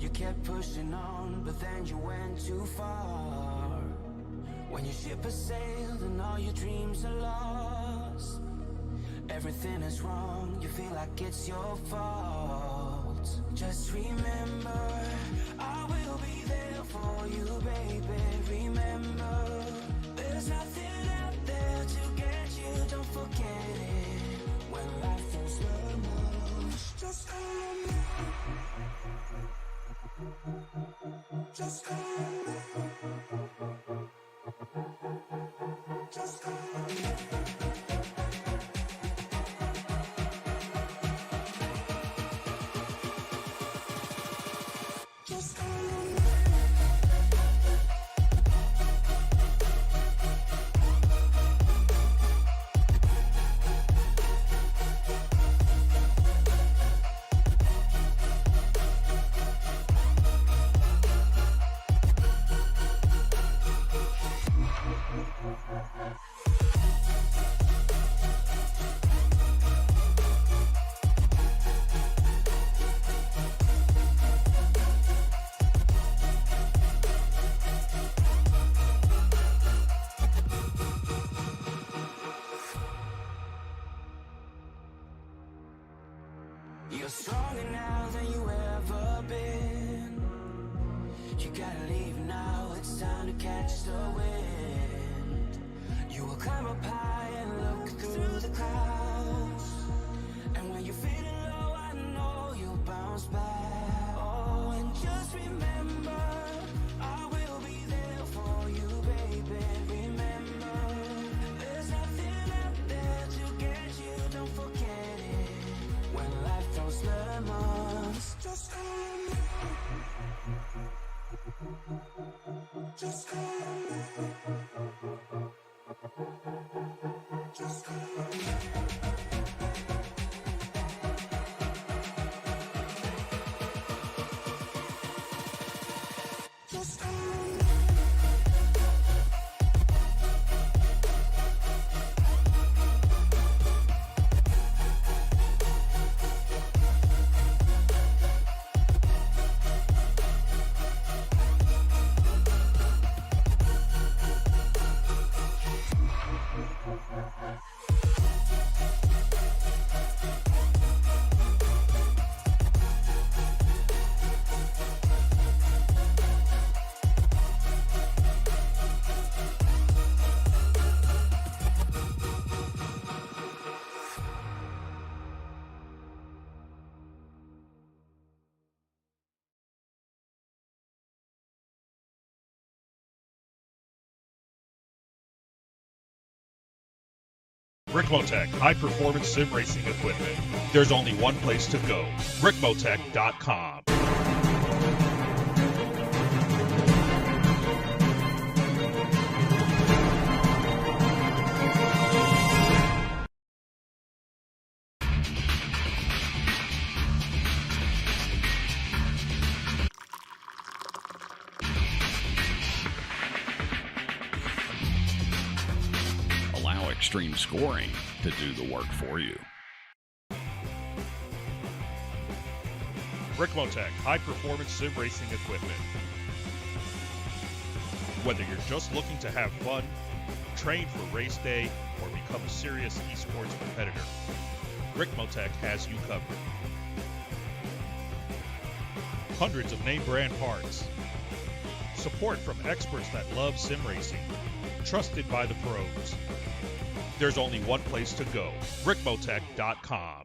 You kept pushing on, but then you went too far. When your ship has sailed and all your dreams are lost, everything is wrong, you feel like it's your fault. Just remember, I will be there for you, baby. Remember, there's nothing out there to get you, don't forget it. When life throws lemons, just call me. Just call me. Just call me. Just call me. You're stronger now than you ever been. You gotta leave now, it's time to catch the wind. You will climb up high and look through the clouds, and when you're feeling low, I know you'll bounce back. Oh, and just remember, I will be there for you, baby. Remember, there's nothing out there to get you, don't forget it. When life throws lemons, just call me. Just call me. Just call me. Just call me. Ricmotech, high-performance sim racing equipment. There's only one place to go, Ricmotech.com. Extreme scoring to do the work for you. Ricmotech, high-performance sim racing equipment. Whether you're just looking to have fun, train for race day, or become a serious eSports competitor, Ricmotech has you covered. Hundreds of name brand parts. Support from experts that love sim racing. Trusted by the pros. There's only one place to go, Ricmotech.com.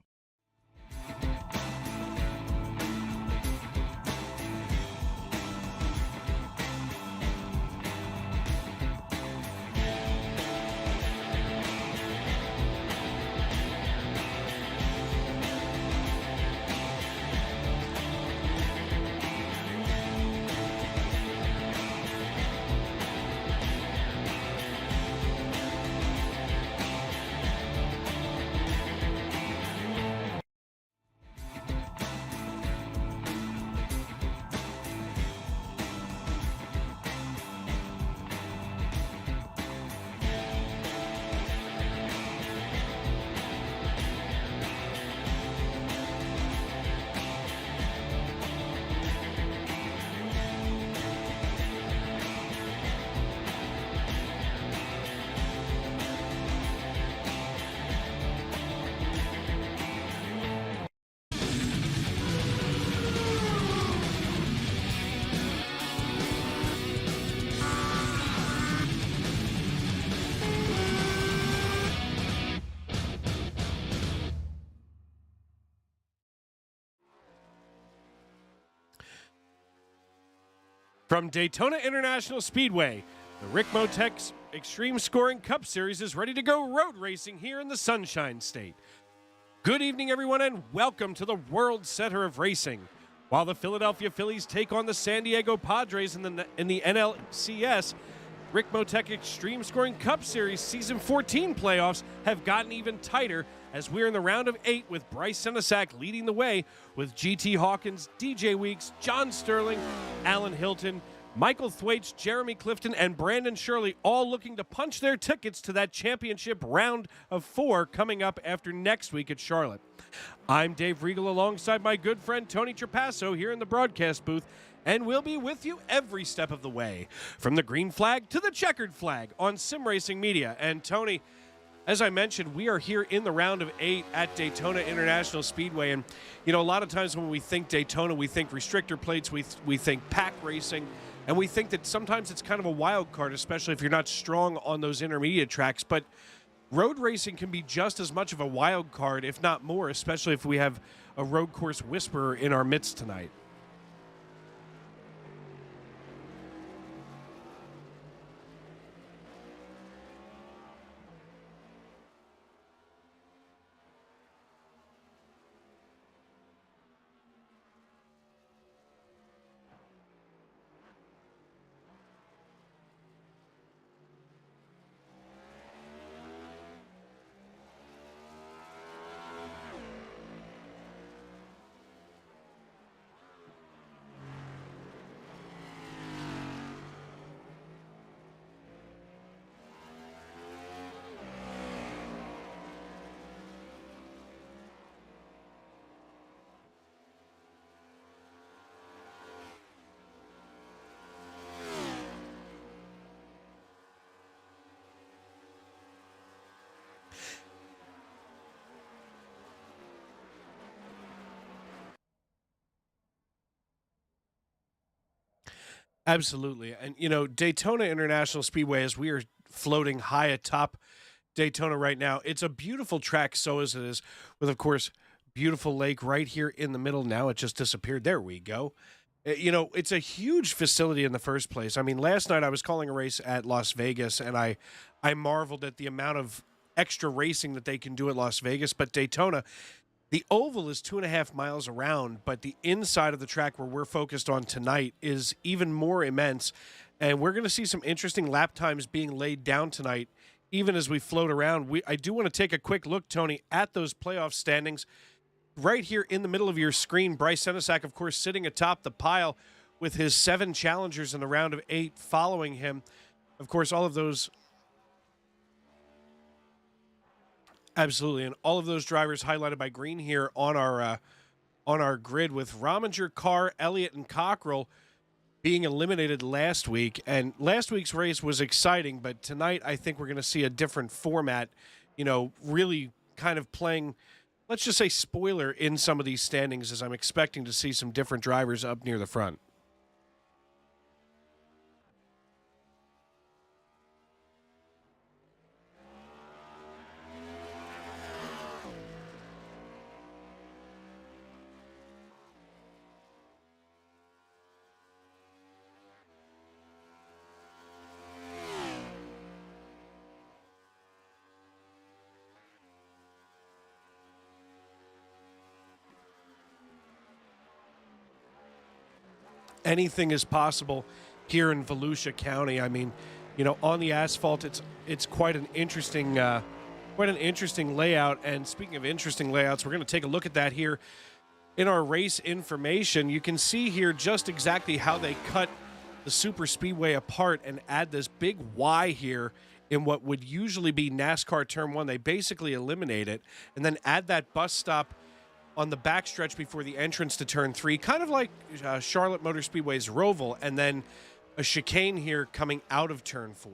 From Daytona International Speedway, the Ricmotech Extreme Scoring Cup Series is ready to go road racing here in the Sunshine State. Good evening, everyone, and welcome to the World Center of Racing. While the Philadelphia Phillies take on the San Diego Padres in the NLCS, Ricmotech Extreme Scoring Cup Series Season 14 playoffs have gotten even tighter as we're in the round of 8 with Bryce Senesac leading the way with GT Hawkins, DJ Weeks, John Sterling, Alan Hilton, Michael Thwaites, Jeremy Clifton, and Brandon Shirley all looking to punch their tickets to that championship round of 4 coming up after next week at Charlotte. I'm Dave Regal alongside my good friend Tony Trapasso here in the broadcast booth, and we'll be with you every step of the way, from the green flag to the checkered flag on Sim Racing Media. And Tony, as I mentioned, we are here in the round of 8 at Daytona International Speedway. And, you know, a lot of times when we think Daytona, we think restrictor plates, we think pack racing, and we think that sometimes it's kind of a wild card, especially if you're not strong on those intermediate tracks. But road racing can be just as much of a wild card, if not more, especially if we have a road course whisperer in our midst tonight. Absolutely. And, you know, Daytona International Speedway, as we are floating high atop Daytona right now, it's a beautiful track, so as it is, with, of course, beautiful lake right here in the middle. Now it just disappeared. There we go. You know, it's a huge facility in the first place. I mean, last night I was calling a race at Las Vegas, and I marveled at the amount of extra racing that they can do at Las Vegas. But Daytona, the oval is 2.5 miles around, but the inside of the track where we're focused on tonight is even more immense. And we're going to see some interesting lap times being laid down tonight, even as we float around. I do want to take a quick look, Tony, at those playoff standings. Right here in the middle of your screen, Bryce Senesac, of course, sitting atop the pile with his 7 challengers in the round of 8 following him. Of course, all of those... Absolutely, and all of those drivers highlighted by green here on our grid, with Rominger, Carr, Elliott, and Cockrell being eliminated last week. And last week's race was exciting, but tonight I think we're going to see a different format, you know, really kind of playing, let's just say, spoiler in some of these standings, as I'm expecting to see some different drivers up near the front. Anything is possible here in Volusia County. I mean, you know, on the asphalt, it's quite an interesting layout. And speaking of interesting layouts, we're going to take a look at that here in our race information. You can see here just exactly how they cut the Super Speedway apart and add this big Y here in what would usually be NASCAR Turn 1. They basically eliminate it and then add that bus stop on the backstretch before the entrance to Turn 3, kind of like Charlotte Motor Speedway's Roval, and then a chicane here coming out of Turn 4.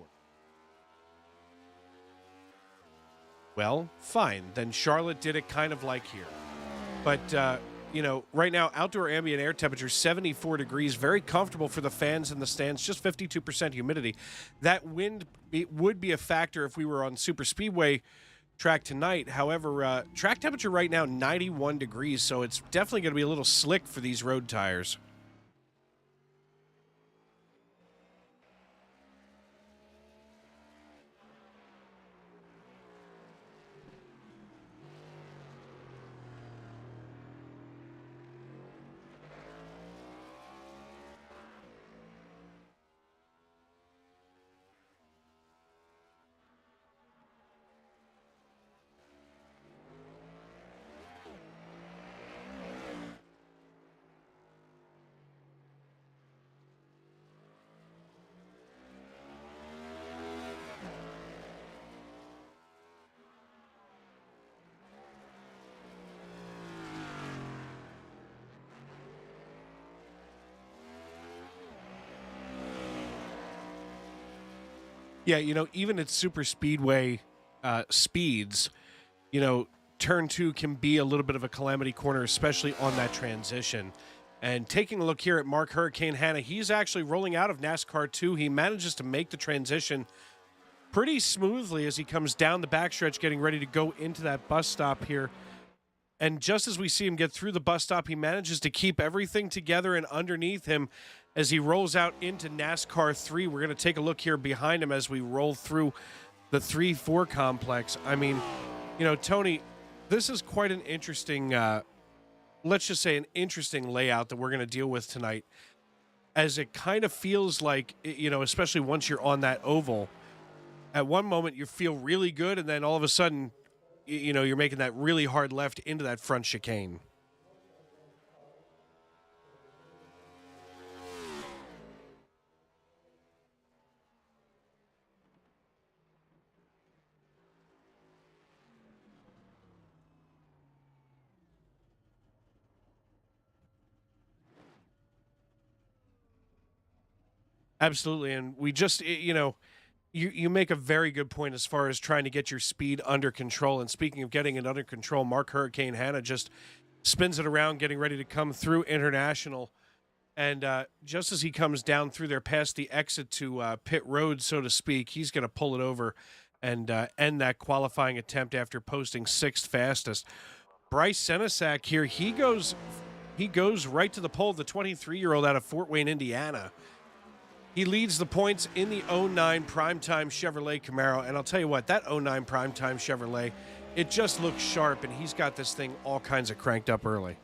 Well, fine. Then Charlotte did it kind of like here. But, you know, right now, outdoor ambient air temperature, 74 degrees, very comfortable for the fans in the stands, just 52% humidity. That wind would be a factor if we were on Super Speedway track tonight. However, track temperature right now, 91 degrees, so it's definitely going to be a little slick for these road tires. Yeah, even at super speedway speeds, turn two can be a little bit of a calamity corner, especially on that transition. And taking a look here at Mark Hurricane Hanna, he's actually rolling out of NASCAR 2. He manages to make the transition pretty smoothly as he comes down the backstretch, getting ready to go into that bus stop here. And just as we see him get through the bus stop, he manages to keep everything together and underneath him as he rolls out into NASCAR 3. We're going to take a look here behind him as we roll through the 3-4 complex. I mean, Tony, this is quite an interesting, let's just say an interesting layout that we're going to deal with tonight, as it kind of feels like, especially once you're on that oval, at one moment you feel really good, and then all of a sudden, you're making that really hard left into that front chicane. Absolutely, and we just, you make a very good point as far as trying to get your speed under control. And speaking of getting it under control, Mark Hurricane Hanna just spins it around, getting ready to come through International. And just as he comes down through there past the exit to pit road, so to speak, he's going to pull it over and end that qualifying attempt after posting sixth fastest. Bryce Senesac here, he goes right to the pole, the 23-year-old out of Fort Wayne, Indiana. He leads the points in the 09 Primetime Chevrolet Camaro. And I'll tell you what, that 09 Primetime Chevrolet, it just looks sharp, and he's got this thing all kinds of cranked up early.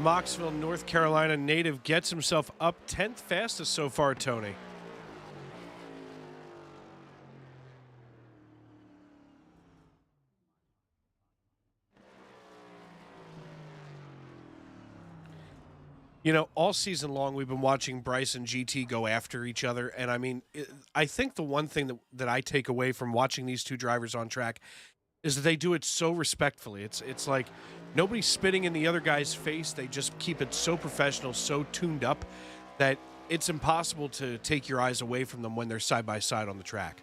Mocksville, North Carolina native gets himself up 10th fastest so far, Tony. All season long we've been watching Bryce and GT go after each other. And I mean, I think the one thing that I take away from watching these two drivers on track is that they do it so respectfully. It's like nobody's spitting in the other guy's face. They just keep it so professional, so tuned up that it's impossible to take your eyes away from them when they're side by side on the track.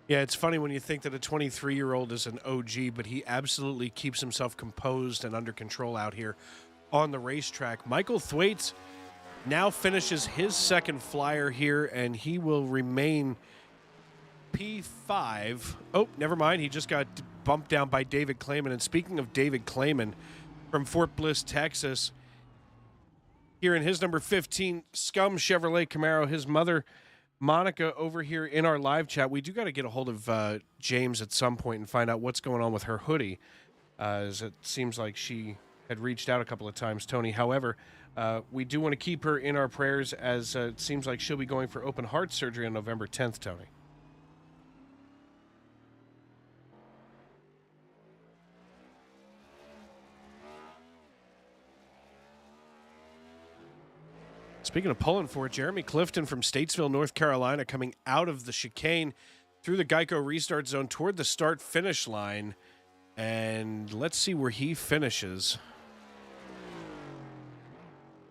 Yeah, it's funny when you think that a 23-year-old is an OG, but he absolutely keeps himself composed and under control out here on the racetrack. Michael Thwaites now finishes his second flyer here, and he will remain P5. Oh, never mind. He just got bumped down by David Clayman. And speaking of David Clayman from Fort Bliss, Texas, here in his number 15 Scum Chevrolet Camaro, his mother Monica over here in our live chat. We do got to get a hold of James at some point and find out what's going on with her hoodie, as it seems like she had reached out a couple of times, Tony. However, we do want to keep her in our prayers, as it seems like she'll be going for open heart surgery on November 10th, Tony. Speaking of pulling for it, Jeremy Clifton from Statesville, North Carolina, coming out of the chicane through the Geico restart zone toward the start-finish line. And let's see where he finishes.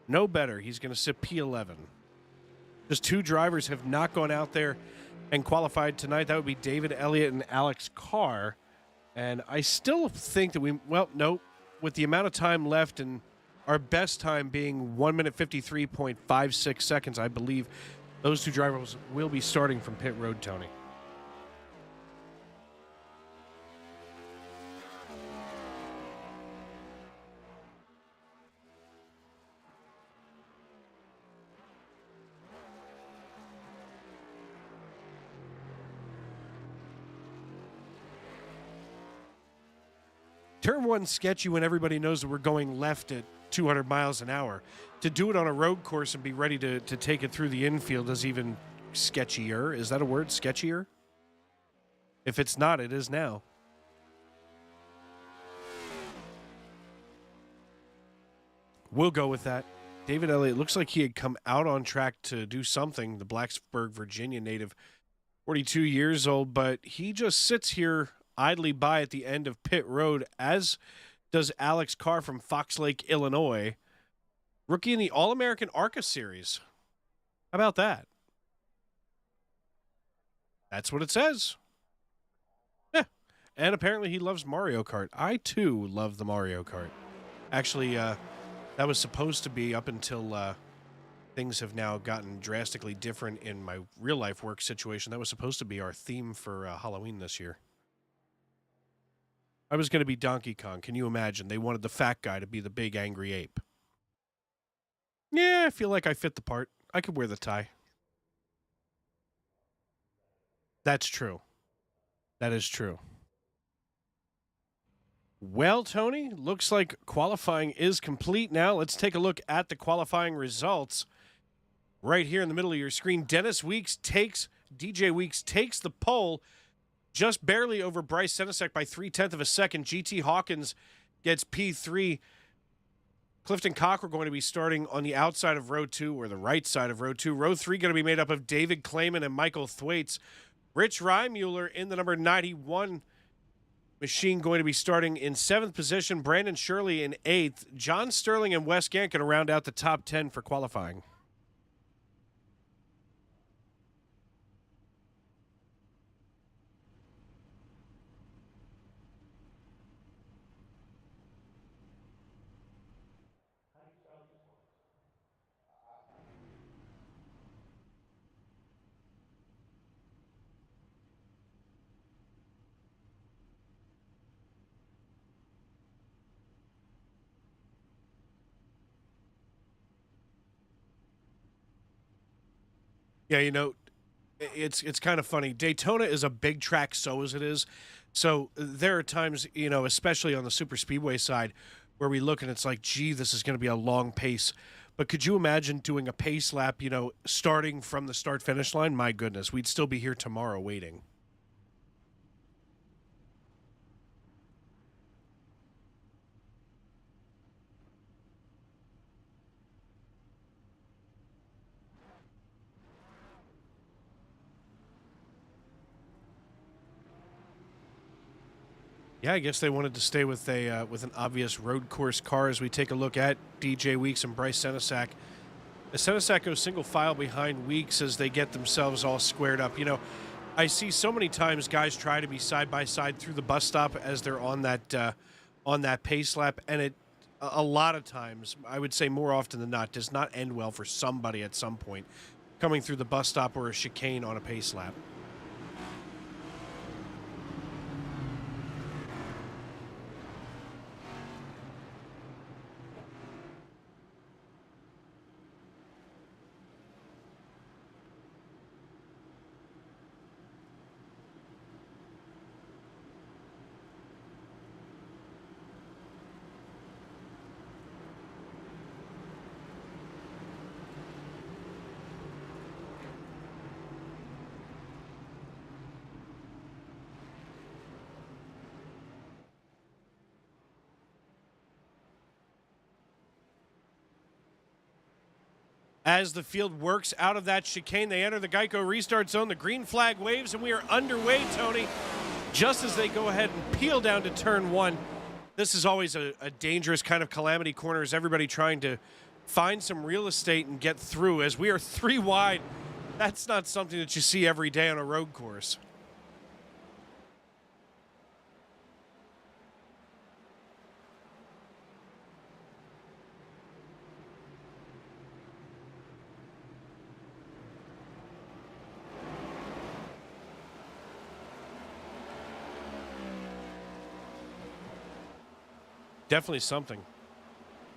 No better. He's going to sit P11. Just two drivers have not gone out there and qualified tonight. That would be David Elliott and Alex Carr. And I still think that no, with the amount of time left and our best time being 1 minute 53.56 seconds, I believe Those two drivers will be starting from pit road, Tony. Turn one sketchy when everybody knows that we're going left at 200 miles an hour. To do it on a road course and be ready to take it through the infield is even sketchier. Is that a word, sketchier? If it's not, it is now. We'll go with that. David Elliott looks like he had come out on track to do something, the Blacksburg, Virginia native, 42 years old, but he just sits here idly by at the end of pit road, as does Alex Carr from Fox Lake, Illinois, rookie in the All-American ARCA Series. How about that? That's what it says. Yeah. And apparently he loves Mario Kart. I, too, love the Mario Kart. Actually, that was supposed to be up until things have now gotten drastically different in my real-life work situation. That was supposed to be our theme for Halloween this year. I was going to be Donkey Kong. Can you imagine? They wanted the fat guy to be the big angry ape. Yeah, I feel like I fit the part. I could wear the tie. That's true. That is true. Well, Tony, looks like qualifying is complete now. Let's take a look at the qualifying results. Right here in the middle of your screen, DJ Weeks takes the pole, just barely over Bryce Senesek by 0.3 of a second. GT Hawkins gets P3. Clifton Cockrell going to be starting on the outside of row 2, or the right side of row 2. Row 3 going to be made up of David Clayman and Michael Thwaites. Rich Reimuller in the number 91 machine going to be starting in 7th position. Brandon Shirley in 8th. John Sterling and Wes Gant going to round out the top 10 for qualifying. Yeah, you know, it's kind of funny. Daytona is a big track, so as it is. So there are times, you know, especially on the super speedway side, where we look and it's like, gee, this is going to be a long pace. But could you imagine doing a pace lap, you know, starting from the start-finish line? My goodness, we'd still be here tomorrow waiting. Yeah, I guess they wanted to stay with an obvious road course car as we take a look at DJ Weeks and Bryce Senesek. Senesek goes single file behind Weeks as they get themselves all squared up. You know, I see so many times guys try to be side by side through the bus stop as they're on that pace lap, and it a lot of times, I would say more often than not, does not end well for somebody at some point coming through the bus stop or a chicane on a pace lap. As the field works out of that chicane, they enter the Geico restart zone. The green flag waves, and we are underway, Tony. Just as they go ahead and peel down to turn 1. This is always a dangerous kind of calamity corner as everybody trying to find some real estate and get through as we are 3 wide. That's not something that you see every day on a road course. Definitely something.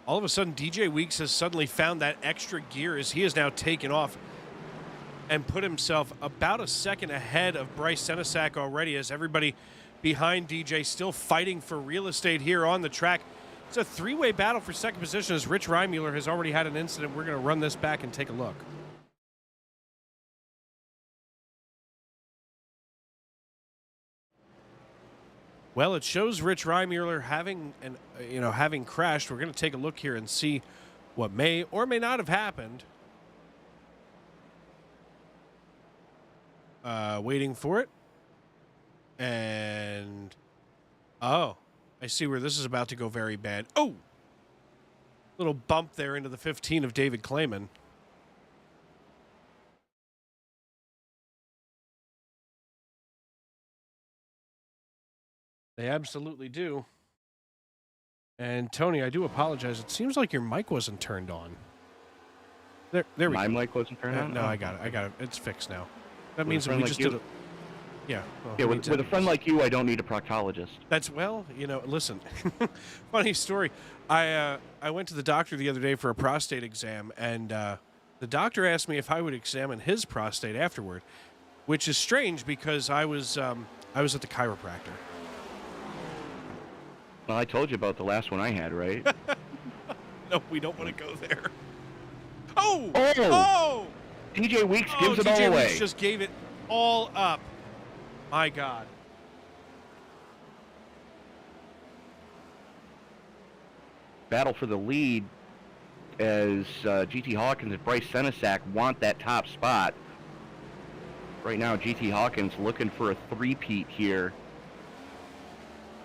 All of a sudden, DJ Weeks has suddenly found that extra gear as he has now taken off and put himself about a second ahead of Bryce Senesac already, as everybody behind DJ still fighting for real estate here on the track. It's a three-way battle for second position as Rich Reimuller has already had an incident. We're going to run this back and take a look. Well, it shows Rich Reimuller having crashed. We're going to take a look here and see what may or may not have happened. Waiting for it. And oh, I see where this is about to go very bad. Oh, little bump there into the 15 of David Clayman. They absolutely do. And Tony, I do apologize. It seems like your mic wasn't turned on. There we go. My mic wasn't turned on? No, I got it. It's fixed now. That means we just did it. Yeah. Well, yeah, with a friend like you, I don't need a proctologist. That's, well, listen. Funny story. I went to the doctor the other day for a prostate exam, and the doctor asked me if I would examine his prostate afterward, which is strange because I was at the chiropractor. Well, I told you about the last one I had, right? No, we don't want to go there. Oh! Oh! Oh! DJ Weeks gives it all DJ away. Weeks just gave it all up. My God. Battle for the lead as GT Hawkins and Bryce Senesac want that top spot. Right now, GT Hawkins looking for a three-peat here,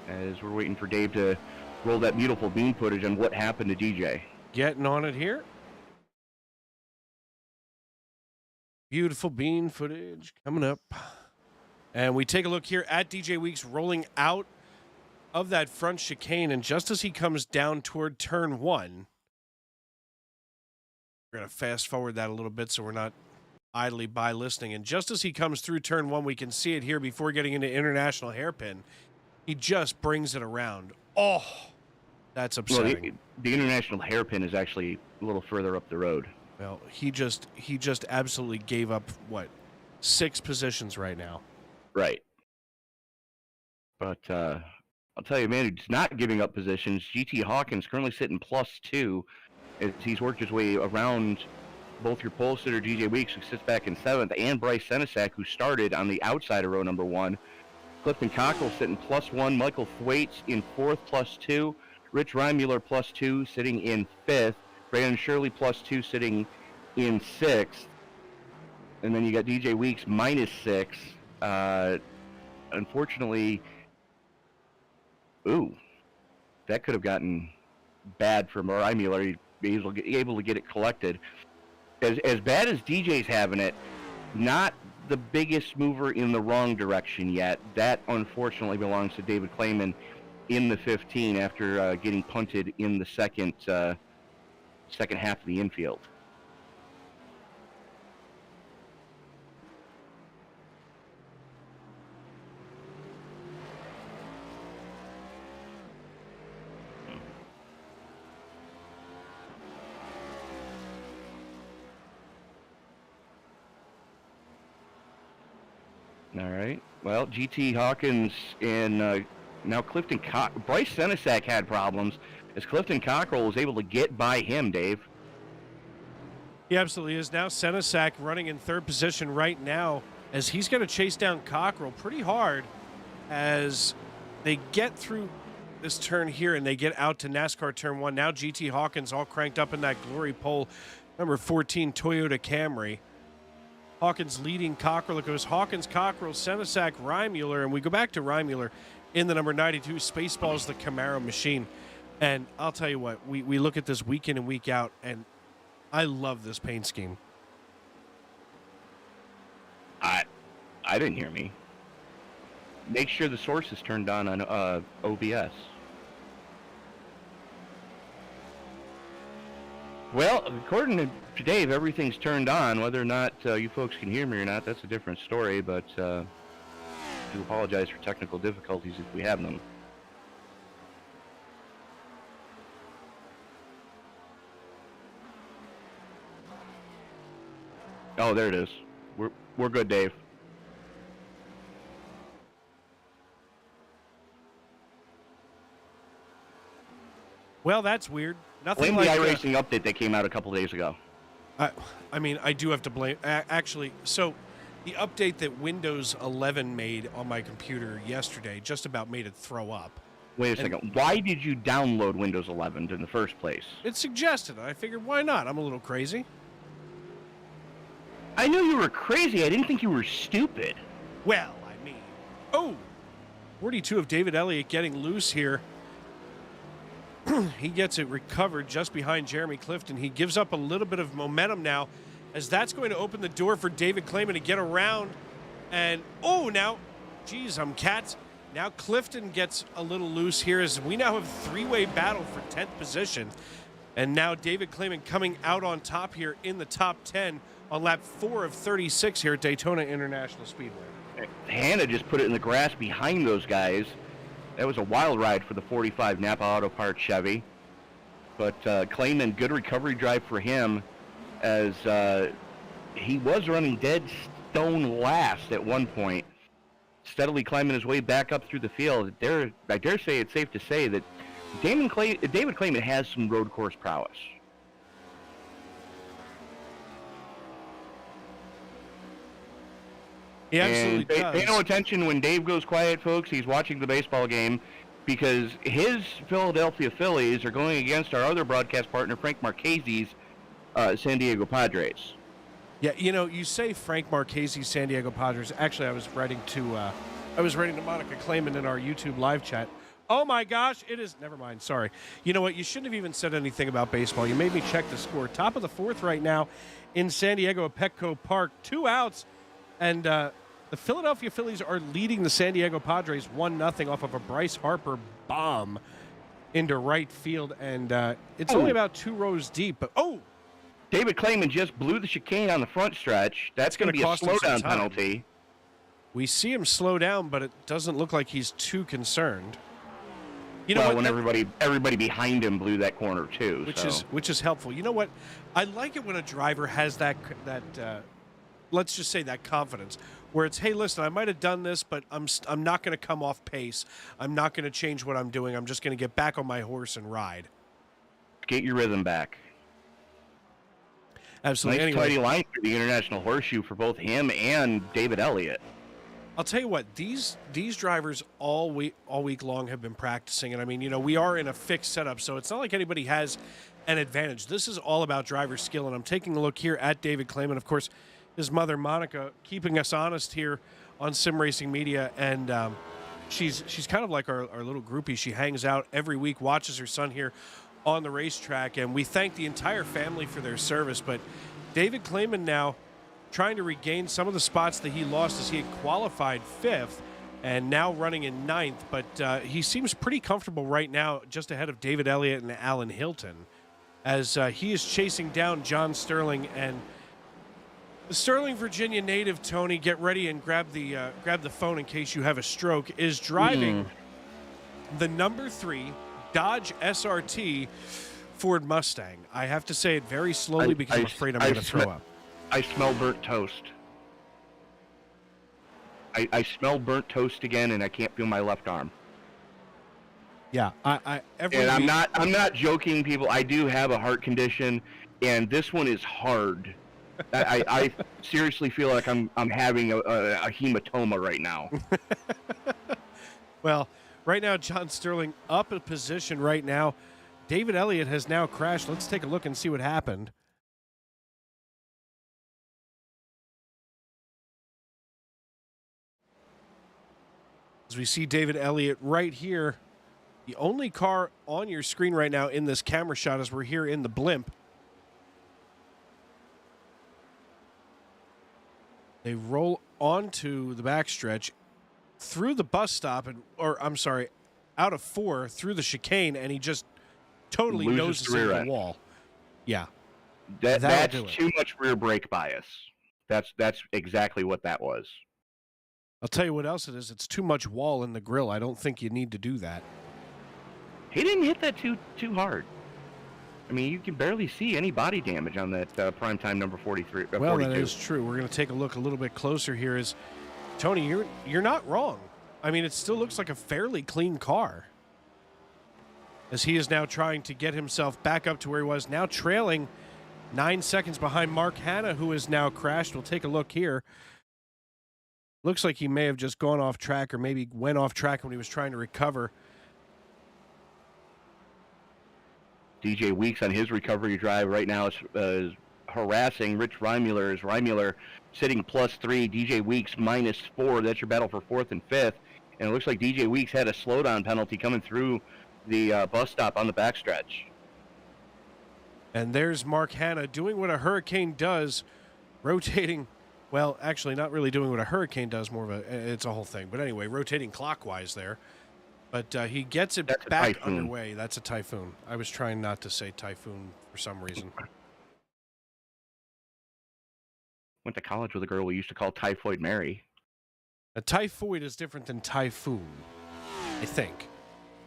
as we're waiting for Dave to roll that beautiful beam footage on what happened to DJ. Getting on it here. Beautiful bean footage coming up. And we take a look here at DJ Weeks rolling out of that front chicane. And just as he comes down toward turn one, we're going to fast forward that a little bit so we're not idly by listening. And just as he comes through turn one, we can see it here before getting into international hairpin. He just brings it around. Oh, that's upsetting. Well, the international hairpin is actually a little further up the road. Well, he just absolutely gave up, 6 positions right now. Right. But I'll tell you, man, he's not giving up positions. GT Hawkins currently sitting +2 as he's worked his way around both your pole sitter, DJ Weeks, who sits back in 7th, and Bryce Senesac, who started on the outside of row number 1. Clifton Cockrell sitting +1. Michael Thwaites in 4th, +2. Rich Reimuller +2, sitting in 5th. Brandon Shirley +2, sitting in 6th. And then you got DJ Weeks -6. Unfortunately, that could have gotten bad for Reimuller. He was able to get it collected. As bad as DJ's having it, not the biggest mover in the wrong direction yet. That unfortunately belongs to David Clayman in the 15 after getting punted in the second half of the infield. All right. Well, GT Hawkins and now Clifton Bryce Senesac had problems as Clifton Cockrell was able to get by him, Dave. He absolutely is. Now Senesac running in 3rd position right now as he's going to chase down Cockrell pretty hard as they get through this turn here and they get out to NASCAR turn 1. Now GT Hawkins all cranked up in that glory pole, number 14 Toyota Camry. Hawkins leading Cockrell. It goes Hawkins, Cockrell, Senesac, Reimuller, and we go back to Reimuller in the number 92 Spaceballs, the Camaro machine. And I'll tell you what, we look at this week in and week out, and I love this paint scheme. I didn't hear me. Make sure the source is turned on OBS. Well, according to Dave, everything's turned on. Whether or not you folks can hear me or not, that's a different story, but I do apologize for technical difficulties if we have them. Oh, there it is. We're good, Dave. Well, that's weird. Blame the iRacing update that came out a couple days ago. I mean, I do have to blame. Actually, so the update that Windows 11 made on my computer yesterday just about made it throw up. Wait a second. Why did you download Windows 11 in the first place? It suggested it. I figured, why not? I'm a little crazy. I knew you were crazy. I didn't think you were stupid. Well, I mean, 42 of David Elliott getting loose here. He gets it recovered just behind Jeremy Clifton. He gives up a little bit of momentum now, as that's going to open the door for David Clayman to get around. And, now, geez, cats. Now Clifton gets a little loose here, as we now have a three-way battle for 10th position. And now David Clayman coming out on top here in the top 10 on lap 4 of 36 here at Daytona International Speedway. Hannah just put it in the grass behind those guys. That was a wild ride for the 45 Napa Auto Parts Chevy. But Clayman, good recovery drive for him, as he was running dead stone last at one point, steadily climbing his way back up through the field. I dare say it's safe to say that David Clayman has some road course prowess. He absolutely does. Pay no attention when Dave goes quiet, folks. He's watching the baseball game, because his Philadelphia Phillies are going against our other broadcast partner, Frank Marchese's San Diego Padres. Yeah, you say Frank Marchese's San Diego Padres. Actually, I was writing to Monica Clayman in our YouTube live chat. Oh my gosh, it is. Never mind. Sorry. You know what? You shouldn't have even said anything about baseball. You made me check the score. Top of the fourth right now in San Diego at Petco Park. 2 outs, and the Philadelphia Phillies are leading the San Diego Padres 1-0 off of a Bryce Harper bomb into right field, and it's only about 2 rows deep. But David Clayman just blew the chicane on the front stretch. That's going to be a slowdown penalty. We see him slow down, but it doesn't look like he's too concerned. When everybody behind him blew that corner too, which is helpful. You know what? I like it when a driver has that let's just say that confidence, where it's, hey, listen, I might have done this, but I'm not going to come off pace. I'm not going to change what I'm doing. I'm just going to get back on my horse and ride. Get your rhythm back. Absolutely. Nice tidy line for the International Horseshoe for both him and David Elliott. I'll tell you what, these drivers all week long have been practicing, and I mean, we are in a fixed setup, so it's not like anybody has an advantage. This is all about driver skill, and I'm taking a look here at David Clayman. Of course, his mother Monica keeping us honest here on Sim Racing Media, and she's kind of like our little groupie. She hangs out every week, watches her son here on the racetrack, and we thank the entire family for their service. But David Clayman now trying to regain some of the spots that he lost, as he had qualified 5th and now running in 9th. But he seems pretty comfortable right now, just ahead of David Elliott and Alan Hilton, as he is chasing down John Sterling. And the Sterling, Virginia native, Tony, get ready and grab the phone in case you have a stroke, is driving the number 3 Dodge SRT Ford Mustang. I have to say it very slowly because I'm afraid I'm going to throw up. I smell burnt toast. I smell burnt toast again, and I can't feel my left arm. Yeah, I'm not joking, people. I do have a heart condition, and this one is hard. I seriously feel like I'm having a hematoma right now. Well, right now, John Sterling up a position right now. David Elliott has now crashed. Let's take a look and see what happened. As we see David Elliott right here, the only car on your screen right now in this camera shot, as we're here in the blimp. They roll onto the backstretch through the bus stop, out of 4 through the chicane, and he just totally noses into the wall. Yeah. That's too much rear brake bias. That's exactly what that was. I'll tell you what else it is. It's too much wall in the grill. I don't think you need to do that. He didn't hit that too hard. I mean, you can barely see any body damage on that primetime number 43. Well, 42. that is true. We're going to take a look a little bit closer here. Is Tony, you're not wrong. I mean, it still looks like a fairly clean car. As he is now trying to get himself back up to where he was, now trailing 9 seconds behind Mark Hanna, who is now crashed. We'll take a look here. Looks like he may have just gone off track, or maybe went off track when he was trying to recover. DJ Weeks on his recovery drive right now is harassing Rich Reimuller. Reimuller sitting +3, DJ Weeks -4. That's your battle for 4th and 5th. And it looks like DJ Weeks had a slowdown penalty coming through the bus stop on the backstretch. And there's Mark Hanna doing what a hurricane does, rotating. Well, actually, not really doing what a hurricane does. More of it's a whole thing. But anyway, rotating clockwise there. But he gets it back underway. That's a typhoon. I was trying not to say typhoon for some reason. Went to college with a girl we used to call Typhoid Mary. A typhoid is different than typhoon, I think.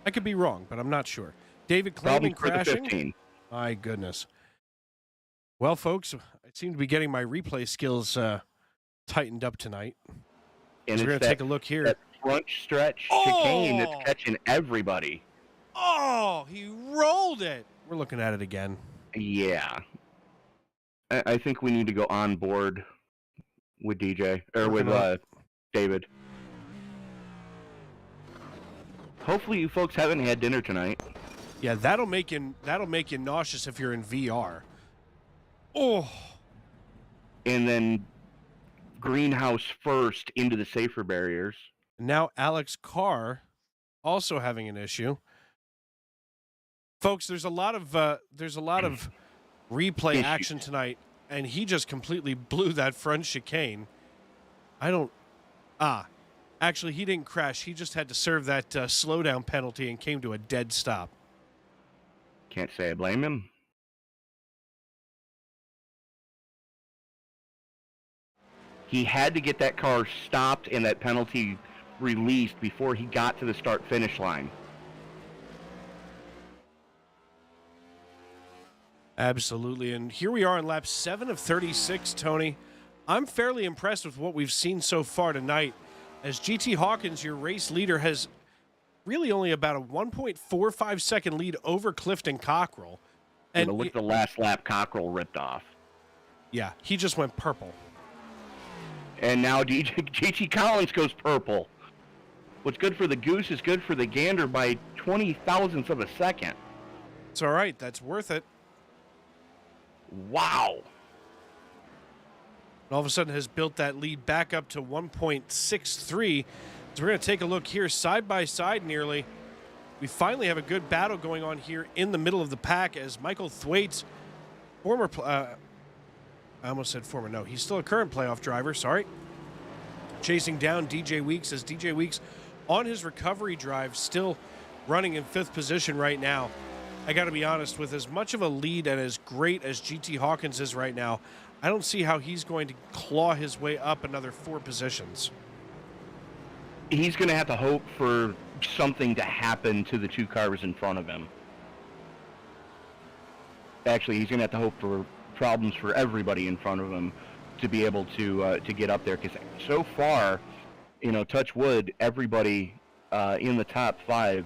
I could be wrong, but I'm not sure. David Clayman crashing. My goodness. Well, folks, I seem to be getting my replay skills tightened up tonight. And we're going to take a look here. That front stretch chicane that's catching everybody. Oh, he rolled it. We're looking at it again. Yeah. I think we need to go on board with DJ, or with David. Hopefully you folks haven't had dinner tonight. Yeah, that'll make you nauseous if you're in VR. Oh. And then greenhouse first into the safer barriers. Now Alex Carr also having an issue. Folks, there's a lot of replay action tonight, and he just completely blew that front chicane. Actually, he didn't crash. He just had to serve that slowdown penalty and came to a dead stop. Can't say I blame him. He had to get that car stopped and that penalty released before he got to the start-finish line. Absolutely. And here we are on lap 7 of 36, Tony. I'm fairly impressed with what we've seen so far tonight, as GT Hawkins, your race leader, has really only about a 1.45 second lead over Clifton Cockrell. And look at the last lap Cockrell ripped off. Yeah, he just went purple. And now JT Collins goes purple. What's good for the goose is good for the gander by 20 thousandths of a second. It's all right. That's worth it. Wow. And all of a sudden has built that lead back up to 1.63. So we're going to take a look here side by side nearly. We finally have a good battle going on here in the middle of the pack as Michael Thwaites, former, I almost said former, no, he's still a current playoff driver, sorry. Chasing down DJ Weeks as DJ Weeks on his recovery drive, still running in 5th position right now. I got to be honest, with as much of a lead and as great as GT Hawkins is right now, I don't see how he's going to claw his way up another 4 positions. He's going to have to hope for something to happen to the 2 cars in front of him. Actually, he's going to have to hope for problems for everybody in front of him to be able to get up there. Because so far, you know, touch wood, everybody in the top 5.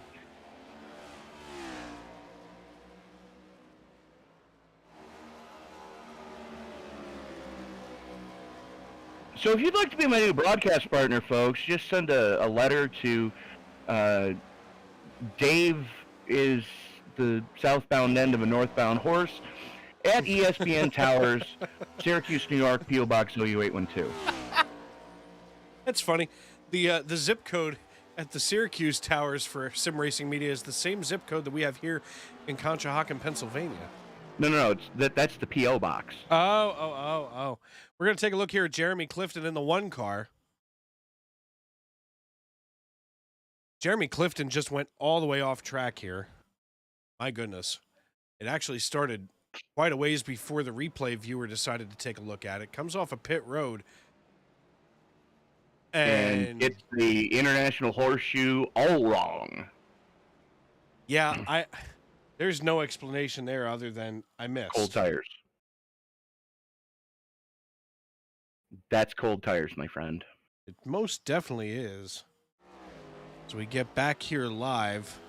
So if you'd like to be my new broadcast partner, folks, just send a letter to Dave is the southbound end of a northbound horse at ESBN Towers, Syracuse, New York, P.O. Box 0U812. That's funny. The zip code at the Syracuse Towers for Sim Racing Media is the same zip code that we have here in Conshohocken, Pennsylvania. No, that's the P.O. Box. Oh. We're going to take a look here at Jeremy Clifton in the 1 car. Jeremy Clifton just went all the way off track here. My goodness. It actually started quite a ways before the replay viewer decided to take a look at it. Comes off a pit road. And it's the International Horseshoe all wrong. Yeah, There's no explanation there other than I missed. Cold tires. That's cold tires, my friend. It most definitely is. So we get back here live.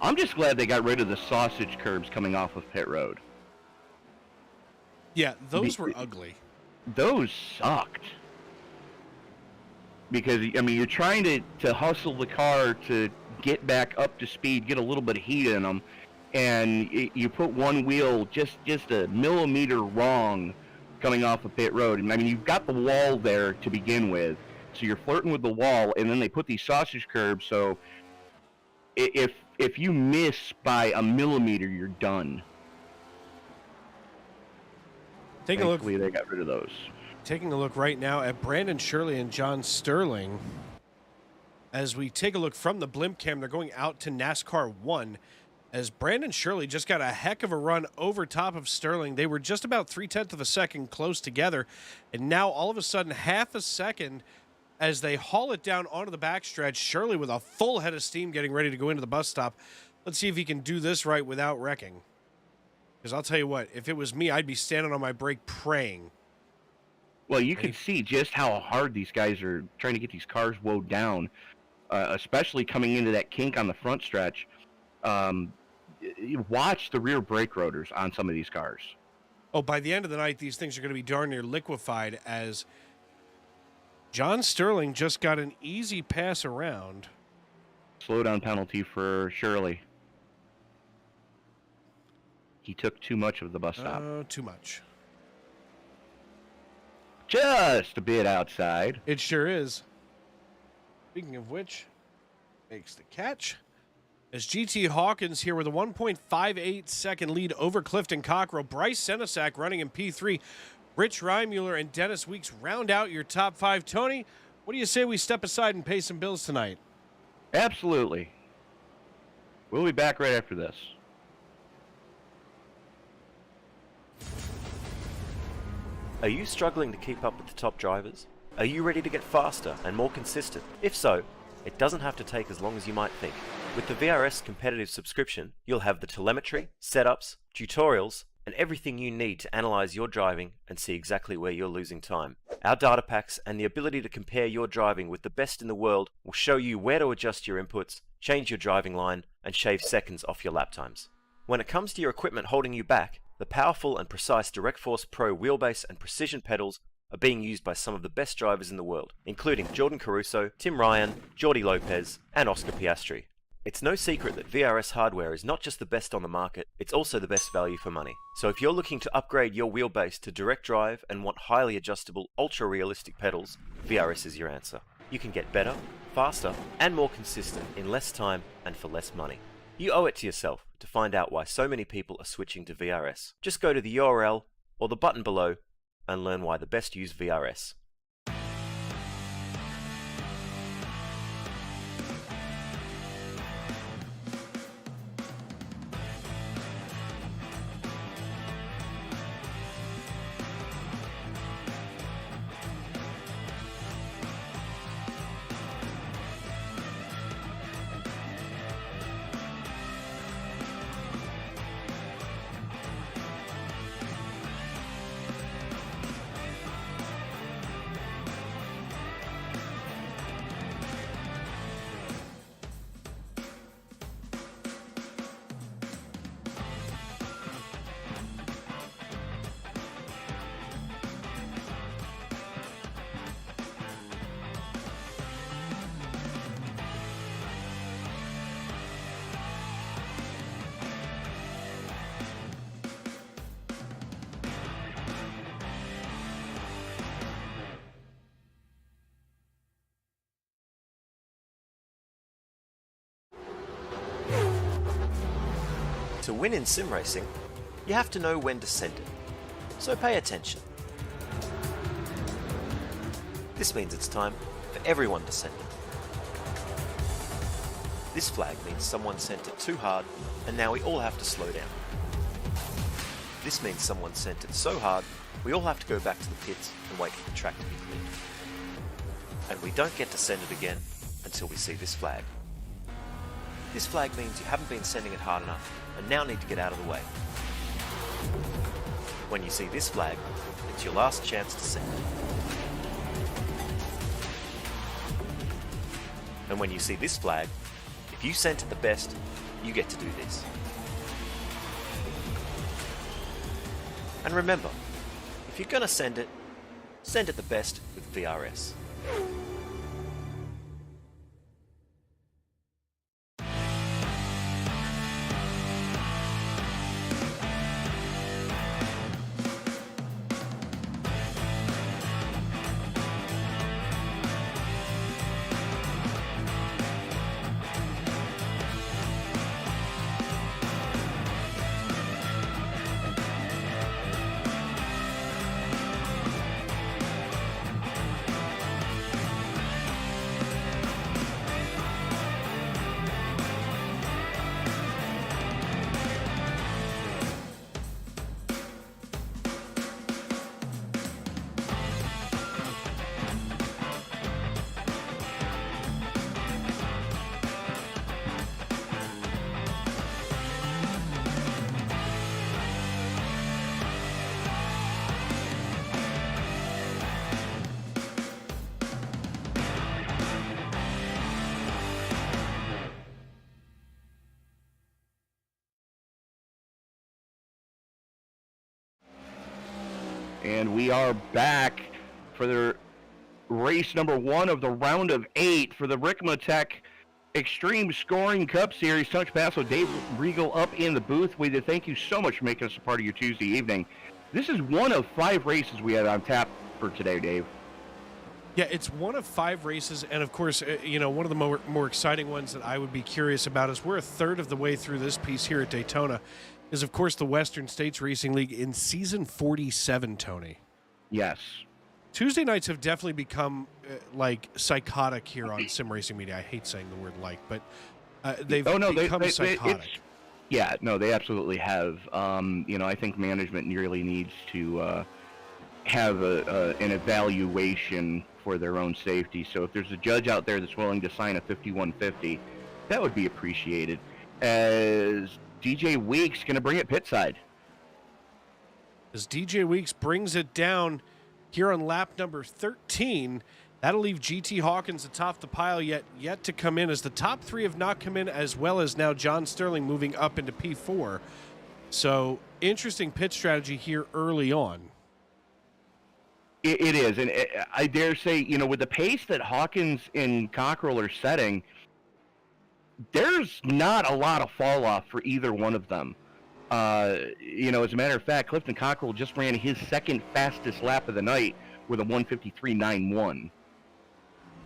I'm just glad they got rid of the sausage curbs coming off of pit road. Yeah, those were ugly. Those sucked. Because, I mean, you're trying to hustle the car to get back up to speed, get a little bit of heat in them, and you put one wheel just a millimeter wrong coming off of pit road. And I mean, you've got the wall there to begin with, so you're flirting with the wall, and then they put these sausage curbs, so if you miss by a millimeter, you're done. Thankfully, they got rid of those. Taking a look right now at Brandon Shirley and John Sterling. As we take a look from the blimp cam, they're going out to NASCAR 1. As Brandon Shirley just got a heck of a run over top of Sterling. They were just about 0.3 of a second close together. And now all of a sudden, half a second as they haul it down onto the backstretch. Shirley with a full head of steam getting ready to go into the bus stop. Let's see if he can do this right without wrecking. Because I'll tell you what, if it was me, I'd be standing on my brake praying. Well, you can see just how hard these guys are trying to get these cars woed down, especially coming into that kink on the front stretch. You watch the rear brake rotors on some of these cars. Oh, by the end of the night, these things are going to be darn near liquefied, as John Sterling just got an easy pass around. Slowdown penalty for Shirley. He took too much of the bus stop. Too much. Just a bit outside. It sure is. Speaking of which, makes the catch. As GT Hawkins here with a 1.58 second lead over Clifton Cockrell. Bryce Senesac running in P3. Rich Reimuller and Dennis Weeks round out your top 5. Tony, what do you say we step aside and pay some bills tonight? Absolutely. We'll be back right after this. Are you struggling to keep up with the top drivers? Are you ready to get faster and more consistent? If so, it doesn't have to take as long as you might think. With the VRS competitive subscription, you'll have the telemetry, setups, tutorials, and everything you need to analyze your driving and see exactly where you're losing time. Our data packs and the ability to compare your driving with the best in the world will show you where to adjust your inputs, change your driving line, and shave seconds off your lap times. When it comes to your equipment holding you back, the powerful and precise Direct Force Pro wheelbase and precision pedals are being used by some of the best drivers in the world, including Jordan Caruso, Tim Ryan, Jordi Lopez, and Oscar Piastri. It's no secret that VRS hardware is not just the best on the market, it's also the best value for money. So if you're looking to upgrade your wheelbase to direct drive and want highly adjustable, ultra-realistic pedals, VRS is your answer. You can get better, faster, and more consistent in less time and for less money. You owe it to yourself to find out why so many people are switching to VRS. Just go to the URL or the button below and learn why the best use VRS. To win in sim racing, you have to know when to send it. So pay attention. This means it's time for everyone to send it. This flag means someone sent it too hard, and now we all have to slow down. This means someone sent it so hard, we all have to go back to the pits and wait for the track to be cleared. And we don't get to send it again until we see this flag. This flag means you haven't been sending it hard enough, and now need to get out of the way. When you see this flag, it's your last chance to send it. And when you see this flag, if you sent it the best, you get to do this. And remember, if you're gonna send it the best with VRS. And we are back for the race number 1 of the round of 8 for the Ricmotech Extreme Scoring Cup Series. Tony Paso, Dave Regal up in the booth. We thank you so much for making us a part of your Tuesday evening. This is one of 5 races we had on tap for today, Dave. Yeah, it's one of 5 races, and of course, one of the more exciting ones that I would be curious about is we're a third of the way through this piece here at Daytona, is of course the Western States Racing League in season 47, Tony. Yes. Tuesday nights have definitely become like psychotic here on Sim Racing Media. I hate saying the word "like," but they've become psychotic. They absolutely have. I think management really needs to have an evaluation for their own safety. So if there's a judge out there that's willing to sign a 5150, that would be appreciated. As DJ Weeks going to bring it pit side. As DJ Weeks brings it down here on lap number 13, that'll leave GT Hawkins atop the pile yet to come in, as the top 3 have not come in, as well as now John Sterling moving up into P4. So interesting pit strategy here early on. It is, and I dare say, with the pace that Hawkins and Cockrell are setting, there's not a lot of fall off for either one of them. As a matter of fact, Clifton Cockrell just ran his second fastest lap of the night with a 1:53.91.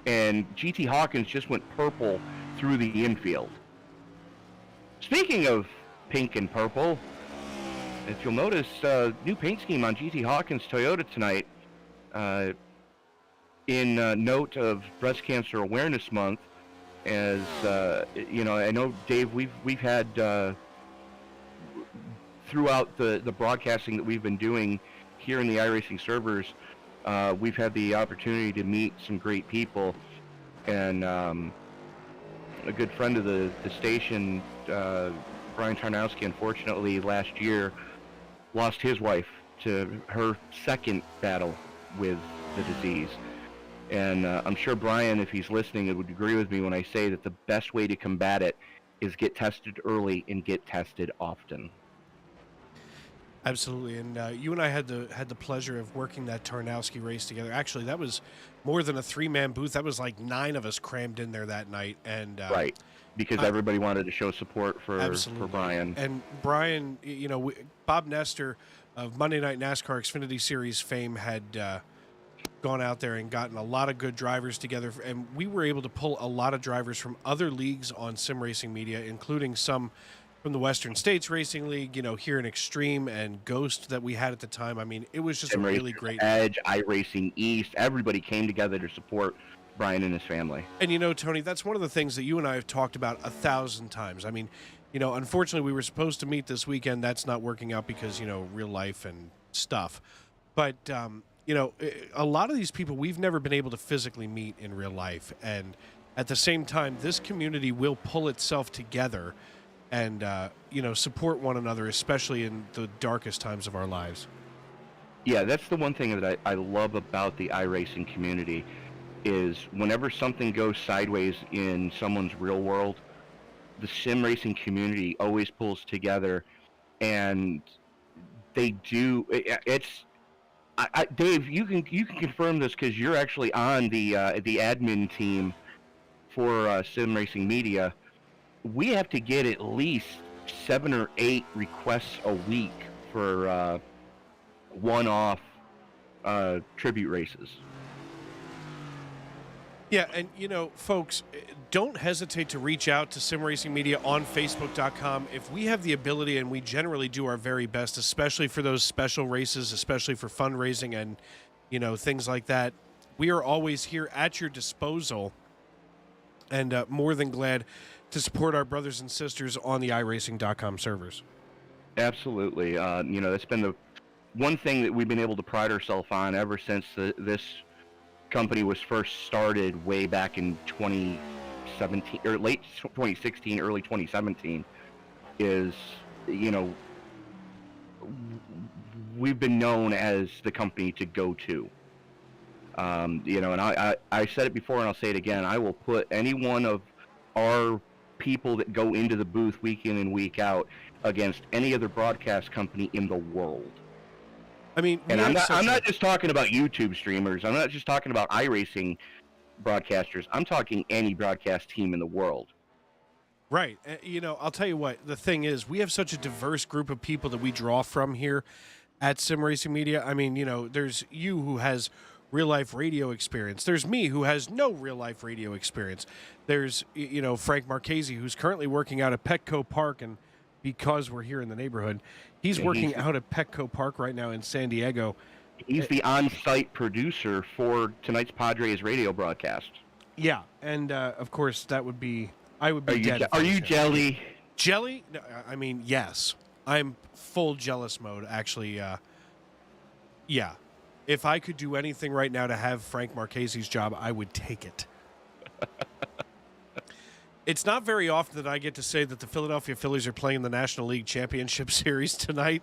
And GT Hawkins just went purple through the infield. Speaking of pink and purple, if you'll notice, new paint scheme on GT Hawkins Toyota tonight. In note of Breast Cancer Awareness Month, as I know, Dave, we've had throughout the broadcasting that we've been doing here in the iRacing servers, we've had the opportunity to meet some great people, and a good friend of the station, Brian Tarnowski, unfortunately last year lost his wife to her second battle with the disease. And I'm sure Brian, if he's listening, would agree with me when I say that the best way to combat it is get tested early and get tested often. Absolutely, and you and I had the pleasure of working that Tarnowski race together. Actually, that was more than a 3-man booth. That was like 9 of us crammed in there that night, and right, because everybody wanted to show support for Brian. And Brian, Bob Nestor of Monday Night NASCAR Xfinity Series fame had gone out there and gotten a lot of good drivers together, and we were able to pull a lot of drivers from other leagues on Sim Racing Media, including some from the Western States Racing League, here in Extreme and Ghost that we had at the time. I mean, it was just Sim a really great Edge, iRacing East. Everybody came together to support Brian and his family. And Tony, that's one of the things that you and I have talked about 1,000 times. I mean, unfortunately, we were supposed to meet this weekend. That's not working out because, real life and stuff. But, a lot of these people we've never been able to physically meet in real life. And at the same time, this community will pull itself together and support one another, especially in the darkest times of our lives. Yeah, that's the one thing that I love about the iRacing community is whenever something goes sideways in someone's real world, the sim racing community always pulls together, and they do. Dave, you can confirm this because you're actually on the admin team for Sim Racing Media. We have to get at least 7 or 8 requests a week for one-off tribute races. Yeah, and folks, don't hesitate to reach out to Sim Racing Media on Facebook.com. If we have the ability, and we generally do our very best, especially for those special races, especially for fundraising and things like that, we are always here at your disposal, and more than glad to support our brothers and sisters on the iRacing.com servers. Absolutely. That's been the one thing that we've been able to pride ourselves on ever since this company was first started way back in 2017 or late 2016, early 2017, is we've been known as the company to go to. And I said it before and I'll say it again. I will put any one of our people that go into the booth week in and week out against any other broadcast company in the world. I mean, and I'm not just talking about YouTube streamers. I'm not just talking about iRacing broadcasters. I'm talking any broadcast team in the world. Right. I'll tell you what, the thing is, we have such a diverse group of people that we draw from here at Sim Racing Media. I mean, there's you who has real-life radio experience. There's me who has no real-life radio experience. There's, Frank Marchese, who's currently working out at Petco Park, and because we're here in the neighborhood, he's working out at Petco Park right now in San Diego. He's the on-site producer for tonight's Padres radio broadcast. Yeah, and of course that would be I would be dead. Are you jelly? Jelly? No, I mean, yes. I'm full jealous mode, actually. Yeah. If I could do anything right now to have Frank Marchese's job, I would take it. It's not very often that I get to say that the Philadelphia Phillies are playing in the National League Championship Series tonight.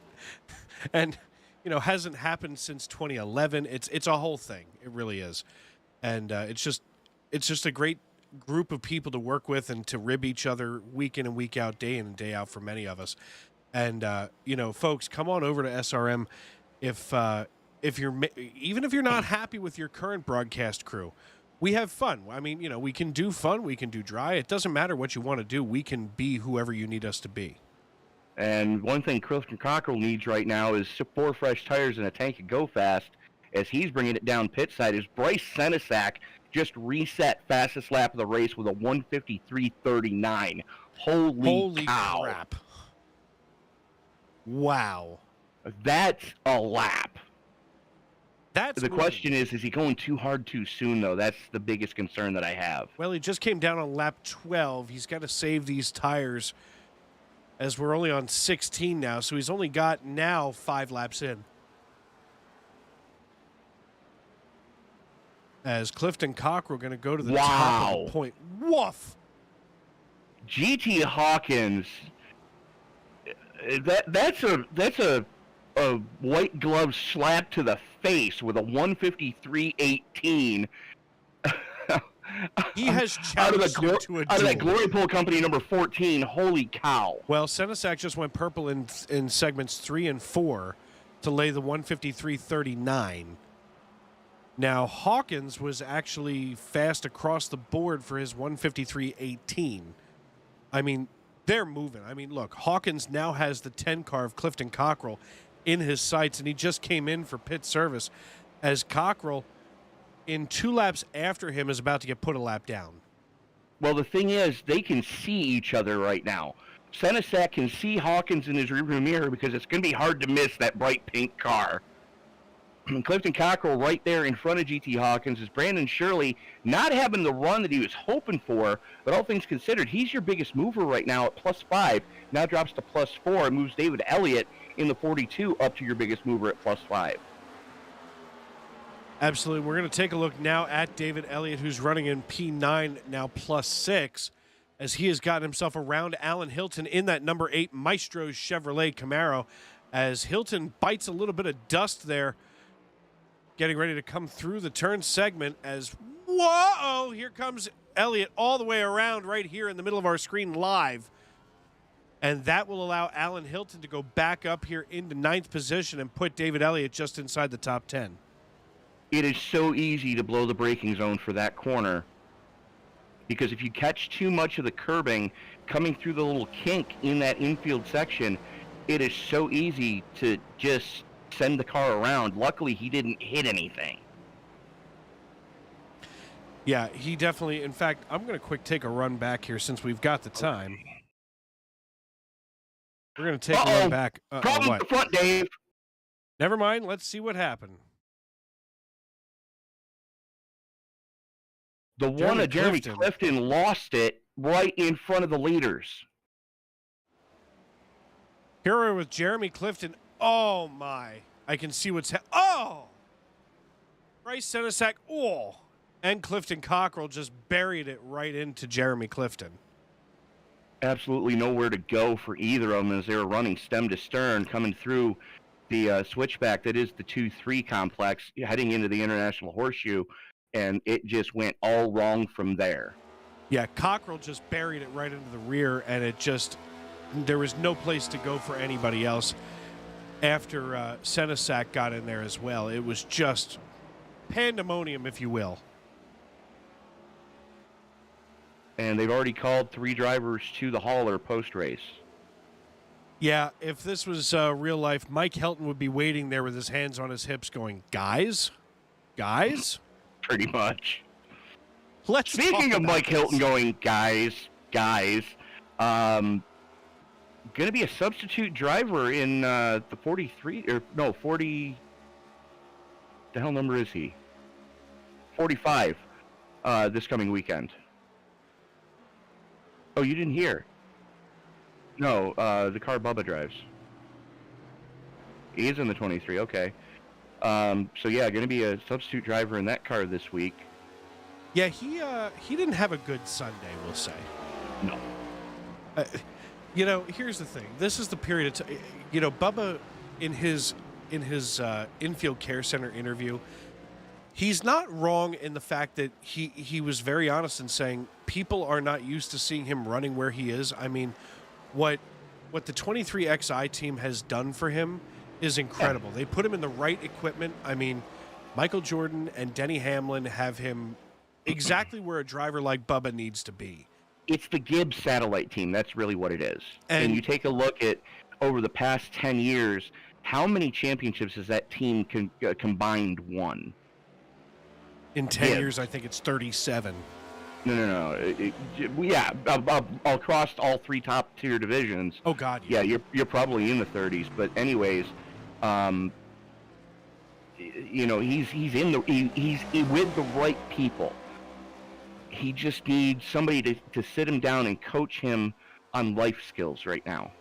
And, hasn't happened since 2011. It's a whole thing. It really is. And it's just a great group of people to work with and to rib each other week in and week out, day in and day out for many of us. And, folks, come on over to SRM if you're not happy with your current broadcast crew. We have fun. I mean, we can do fun. We can do dry. It doesn't matter what you want to do. We can be whoever you need us to be. And one thing Clifton Cockrell needs right now is 4 fresh tires and a tank of Go Fast. As he's bringing it down pit side, is Bryce Senesac just reset fastest lap of the race with a 1:53.39. Holy cow. Crap. Wow. That's a lap. The question is he going too hard too soon, though? That's the biggest concern that I have. Well, he just came down on lap 12. He's got to save these tires as we're only on 16 now, so he's only got now 5 laps in. As Clifton Cockrell going to go to the top of the point. Woof! GT Hawkins, that's a white glove slap to the face with a 1:53.18. He has challenged you to a duel. Out of that Glory Pole Company number 14. Holy cow. Well, Senesac just went purple in segments 3 and 4 to lay the 1:53.39. Now, Hawkins was actually fast across the board for his 1:53.18. I mean, they're moving. I mean, look, Hawkins now has the 10 car of Clifton Cockrell in his sights, and he just came in for pit service as Cockrell, in 2 laps after him, is about to get put a lap down. Well, the thing is, they can see each other right now. Senesac can see Hawkins in his rearview mirror because it's going to be hard to miss that bright pink car. Clifton Cockrell right there in front of GT Hawkins is Brandon Shirley, not having the run that he was hoping for, but all things considered, he's your biggest mover right now at +5. Now drops to +4 and moves David Elliott in the 42 up to your biggest mover at +5. Absolutely. We're going to take a look now at David Elliott, who's running in P9, now +6. as he has gotten himself around Alan Hilton in that number 8 Maestro Chevrolet Camaro, as Hilton bites a little bit of dust there, getting ready to come through the turn segment as, whoa, here comes Elliott all the way around right here in the middle of our screen live. And that will allow Alan Hilton to go back up here into 9th position and put David Elliott just inside the top 10. It is so easy to blow the braking zone for that corner, because if you catch too much of the curbing coming through the little kink in that infield section, it is so easy to just send the car around. Luckily, he didn't hit anything. Yeah, he definitely, in fact, I'm going to take a run back here since we've got the time. We're going to take a run back. Problem what? in front, Dave. Never mind. Let's see what happened. The one of Jeremy Clifton lost it right in front of the leaders. Here we're with Jeremy Clifton. Oh, my. I can see what's oh! Bryce Senesac. Oh! And Clifton Cockrell just buried it right into Jeremy Clifton. Absolutely nowhere to go for either of them as they were running stem to stern, coming through the switchback that is the 2-3 complex, heading into the International Horseshoe, and it just went all wrong from there. Yeah, Cockrell just buried it right into the rear, and it just, there was no place to go for anybody else after Senesac got in there as well. It was just pandemonium, if you will. And they've already called 3 drivers to the hauler post-race. Yeah, if this was real life, Mike Helton would be waiting there with his hands on his hips going, guys? Pretty much. Speaking of Mike Hilton going, guys, going to be a substitute driver in the 40, the hell number is he? 45, this coming weekend. Oh, you didn't hear? No, the car Bubba drives. He is in the 23, okay. So yeah, going to be a substitute driver in that car this week. Yeah, he didn't have a good Sunday, we'll say. No. You know, here's the thing. This is the period of you know, Bubba in his infield care center interview, he's not wrong in the fact that he was very honest in saying people are not used to seeing him running where he is. I mean, what the 23XI team has done for him is incredible. They put him in the right equipment. I mean, Michael Jordan and Denny Hamlin have him exactly where a driver like Bubba needs to be. It's the Gibbs satellite team. That's really what it is. And you take a look at over the past 10 years, how many championships has that team combined won? In 10 years, I think it's 37. No. Yeah, across all 3 top-tier divisions. Oh God, yeah. Yeah, you're probably in the 30s. But anyways, you know, he's with the right people. He just needs somebody to sit him down and coach him on life skills right now.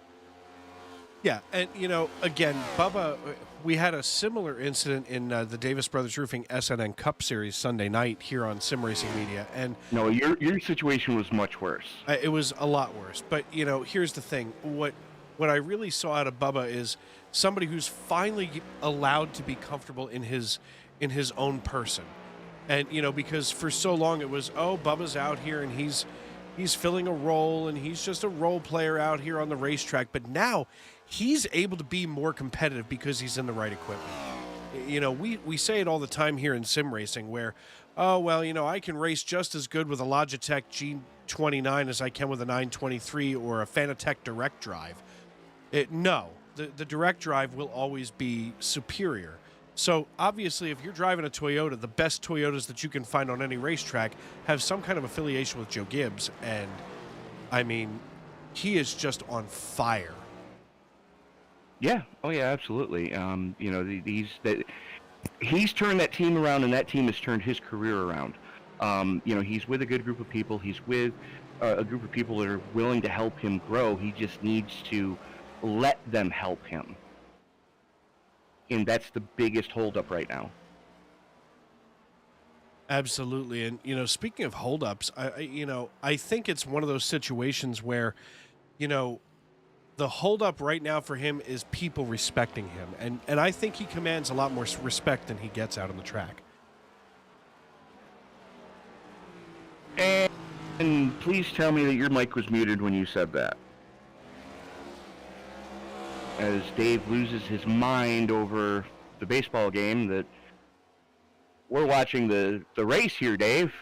Yeah, and, you know, again, Bubba, we had a similar incident in the Davis Brothers Roofing SNN Cup Series Sunday night here on Sim Racing Media. And no, your situation was much worse. It was a lot worse. But, you know, here's the thing. What I really saw out of Bubba is somebody who's finally allowed to be comfortable in his own person. And, you know, because for so long it was, oh, Bubba's out here and he's filling a role and he's just a role player out here on the racetrack. But now he's able to be more competitive because he's in the right equipment. You know, we say it all the time here in sim racing where, oh, well, you know, I can race just as good with a Logitech G29 as I can with a 923 or a Fanatec Direct Drive. No, the Direct Drive will always be superior. So, obviously, if you're driving a Toyota, the best Toyotas that you can find on any racetrack have some kind of affiliation with Joe Gibbs. And, I mean, he is just on fire. Yeah. Oh, yeah, absolutely. You know, he's turned that team around, and that team has turned his career around. You know, he's with a good group of people. He's with a group of people that are willing to help him grow. He just needs to let them help him. And that's the biggest holdup right now. Absolutely. And, speaking of holdups, I think it's one of those situations where, you know, the holdup right now for him is people respecting him. And I think he commands a lot more respect than he gets out on the track. And please tell me that your mic was muted when you said that. As Dave loses his mind over the baseball game that we're watching the race here, Dave.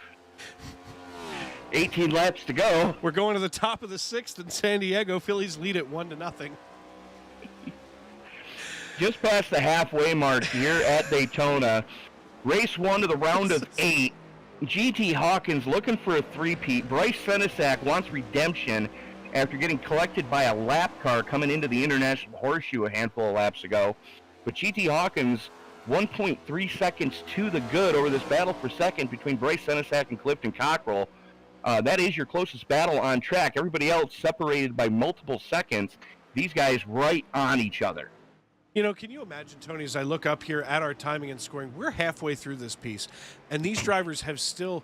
18 laps to go. We're going to the top of the 6th in San Diego. Phillies lead it 1-0. Just past the halfway mark here at Daytona. Race 1 of the round of 8. GT Hawkins looking for a three-peat. Bryce Senesac wants redemption after getting collected by a lap car coming into the International Horseshoe a handful of laps ago. But GT Hawkins 1.3 seconds to the good over this battle for second between Bryce Senesac and Clifton Cockrell. That is your closest battle on track. Everybody else separated by multiple seconds. These guys right on each other. Can you imagine, Tony, as I look up here at our timing and scoring, we're halfway through this piece, and these drivers have still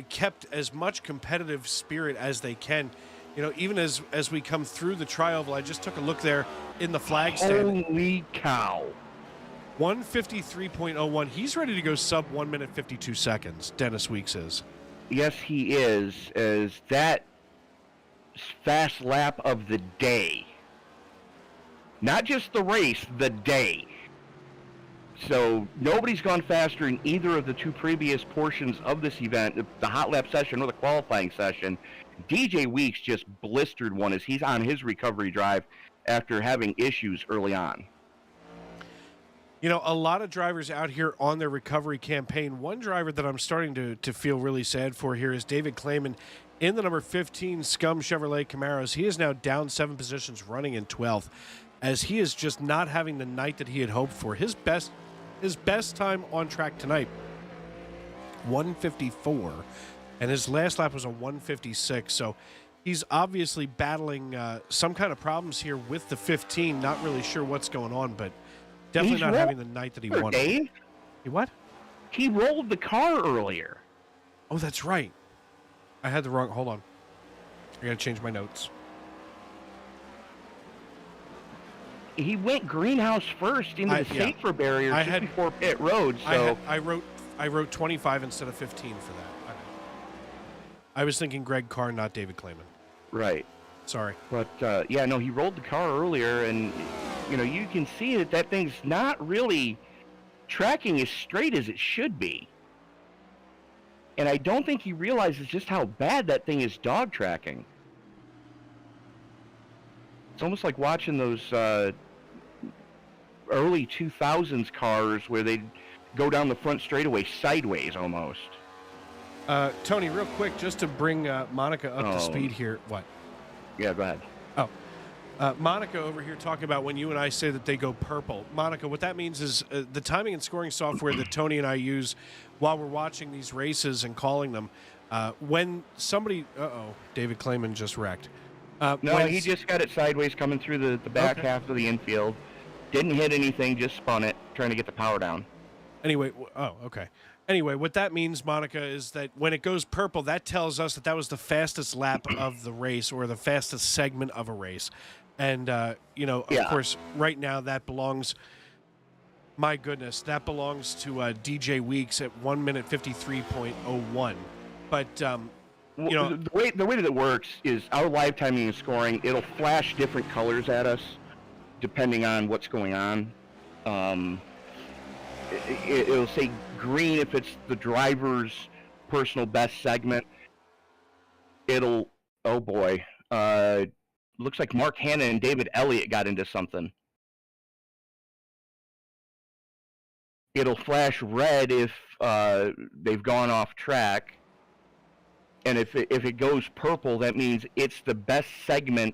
kept as much competitive spirit as they can. Even as we come through the tri-oval, I just took a look there in the flag stand. Holy cow. 153.01. He's ready to go sub 1 minute 52 seconds, Dennis Weeks is. Yes, he is, as that fast lap of the day. Not just the race, the day. So nobody's gone faster in either of the two previous portions of this event, the hot lap session or the qualifying session. DJ Weeks just blistered one as he's on his recovery drive after having issues early on. A lot of drivers out here on their recovery campaign. One driver that I'm starting to feel really sad for here is David Clayman in the number 15 Scum Chevrolet Camaros. He is now down 7 positions, running in 12th, as he is just not having the night that he had hoped for. His best time on track tonight, 154, and his last lap was a 156. So he's obviously battling some kind of problems here with the 15. Not really sure what's going on, but definitely not having the night that he wanted. Dave? He what? He rolled the car earlier. Oh, that's right. I had the wrong. Hold on. I got to change my notes. He went greenhouse first into the safer barrier before pit road. So I wrote 25 instead of 15 for that. I was thinking Greg Carr, not David Clayman. Right. Sorry. But he rolled the car earlier, and you can see that thing's not really tracking as straight as it should be. And I don't think he realizes just how bad that thing is dog tracking. It's almost like watching those early 2000s cars where they go down the front straightaway sideways almost. Tony, real quick, just to bring Monica up to speed here. What? Yeah, go ahead. Monica over here talking about when you and I say that they go purple. Monica, what that means is the timing and scoring software that Tony and I use while we're watching these races and calling them. When somebody... David Clayman just wrecked. He just got it sideways coming through the back half of the infield. Didn't hit anything, just spun it, trying to get the power down. Anyway, okay. Anyway, what that means, Monica, is that when it goes purple, that tells us that was the fastest lap of the race or the fastest segment of a race. And, of course, right now that belongs, my goodness, that belongs to DJ Weeks at 1 minute 53.01. But, the way that it works is our live timing and scoring, it'll flash different colors at us depending on what's going on. It'll say green if it's the driver's personal best segment. It'll, looks like Mark Hanna and David Elliott got into something. It'll flash red if they've gone off track. And if it goes purple, that means it's the best segment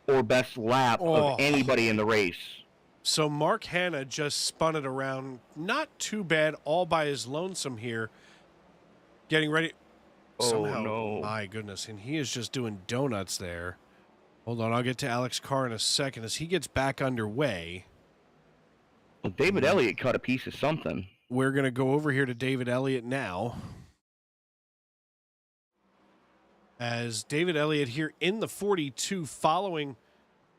or best lap of anybody in the race. So Mark Hanna just spun it around, not too bad, all by his lonesome here, getting ready. Somehow, no. My goodness, and he is just doing donuts there. Hold on, I'll get to Alex Carr in a second as he gets back underway. Well, David Elliott cut a piece of something. we're going to go over here to David Elliott now. As David Elliott here in the 42 following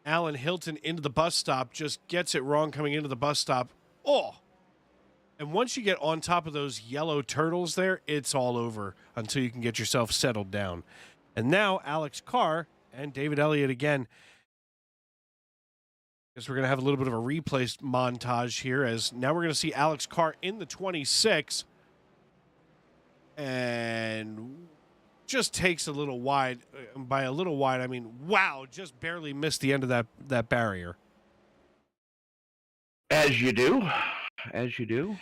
Alan Hilton into the bus stop, just gets it wrong coming into the bus stop. Oh! And once you get on top of those yellow turtles there, it's all over until you can get yourself settled down. And now Alex Carr and David Elliott again. Guess we're going to have a little bit of a replay montage here, as now we're going to see Alex Carr in the 26. And just takes a little wide. By a little wide, I mean, wow, just barely missed the end of that barrier. As you do. As you do.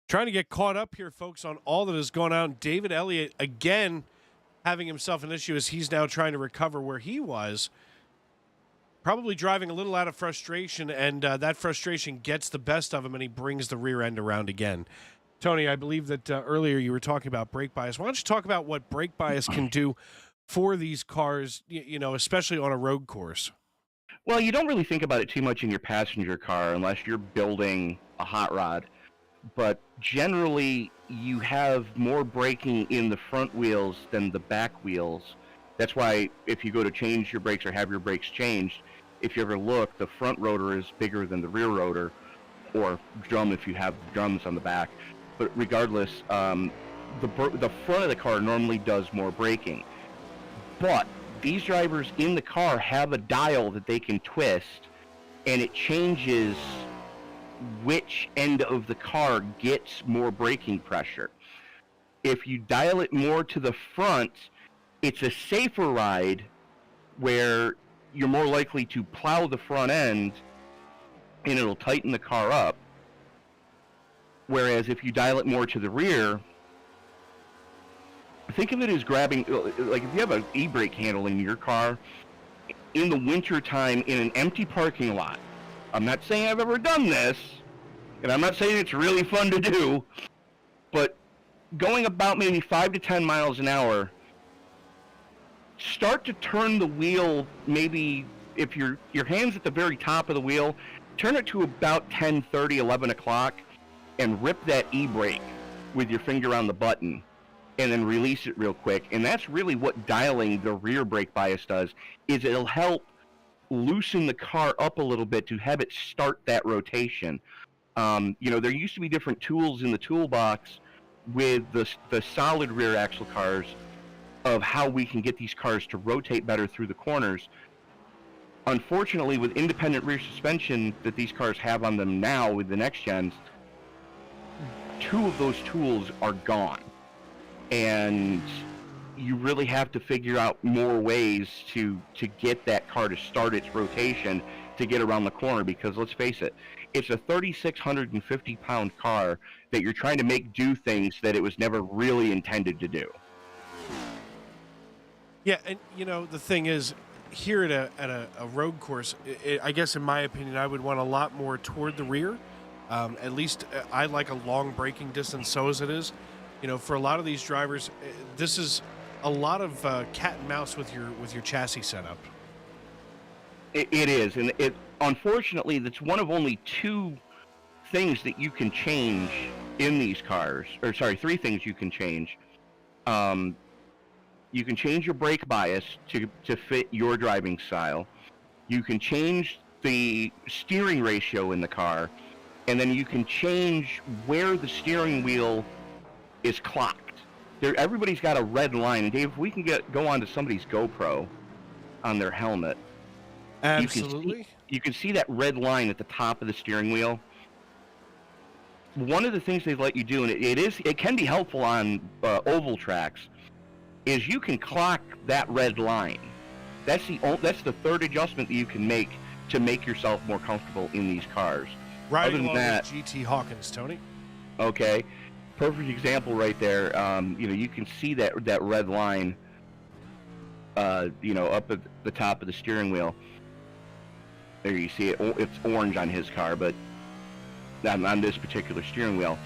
Trying to get caught up here, folks, on all that has gone on. David Elliott, again, having himself an issue as he's now trying to recover where he was. Probably driving a little out of frustration, and that frustration gets the best of him, and he brings the rear end around again. Tony, I believe that earlier you were talking about brake bias. Why don't you talk about what brake bias can do for these cars, you know, especially on a road course? Well, you don't really think about it too much in your passenger car unless you're building a hot rod. But generally, you have more braking in the front wheels than the back wheels. That's why if you go to change your brakes or have your brakes changed, if you ever look, the front rotor is bigger than the rear rotor, or drum if you have drums on the back. But regardless, the front of the car normally does more braking. But these drivers in the car have a dial that they can twist, and it changes which end of the car gets more braking pressure. If you dial it more to the front, it's a safer ride where you're more likely to plow the front end and it'll tighten the car up. Whereas if you dial it more to the rear, think of it as grabbing, like if you have an e-brake handle in your car, in the winter time in an empty parking lot. I'm not saying I've ever done this, and I'm not saying it's really fun to do, but going about maybe 5 to 10 miles an hour, start to turn the wheel, maybe if your hand's at the very top of the wheel, turn it to about 10:30, 11 o'clock, and rip that e-brake with your finger on the button, and then release it real quick. And that's really what dialing the rear brake bias does, is it'll help loosen the car up a little bit to have it start that rotation. You know, there used to be different tools in the toolbox with the solid rear axle cars of how we can get these cars to rotate better through the corners. Unfortunately, with independent rear suspension that these cars have on them now with the next gens, 2 of those tools are gone. And you really have to figure out more ways to get that car to start its rotation to get around the corner, because let's face it, it's a 3,650-pound car that you're trying to make do things that it was never really intended to do. Yeah, and you know, the thing is, here at a road course, I guess in my opinion, I would want a lot more toward the rear. At least I like a long braking distance, so as it is. You know, for a lot of these drivers, this is a lot of cat and mouse with your chassis setup. It is, and it unfortunately, that's one of only 2 things that you can change in these cars. Or sorry, 3 things you can change. You can change your brake bias to fit your driving style. You can change the steering ratio in the car, and then you can change where the steering wheel is clocked. Everybody's got a red line. And Dave, if we can go onto somebody's GoPro on their helmet. Absolutely. You can see that red line at the top of the steering wheel. One of the things they let you do, and it can be helpful on oval tracks, is you can clock that red line. That's the 3rd adjustment that you can make to make yourself more comfortable in these cars. Riding along with GT Hawkins, Tony. Okay, perfect example right there. You know, you can see that red line, you know, up at the top of the steering wheel. There you see it. It's orange on his car, but on this particular steering wheel.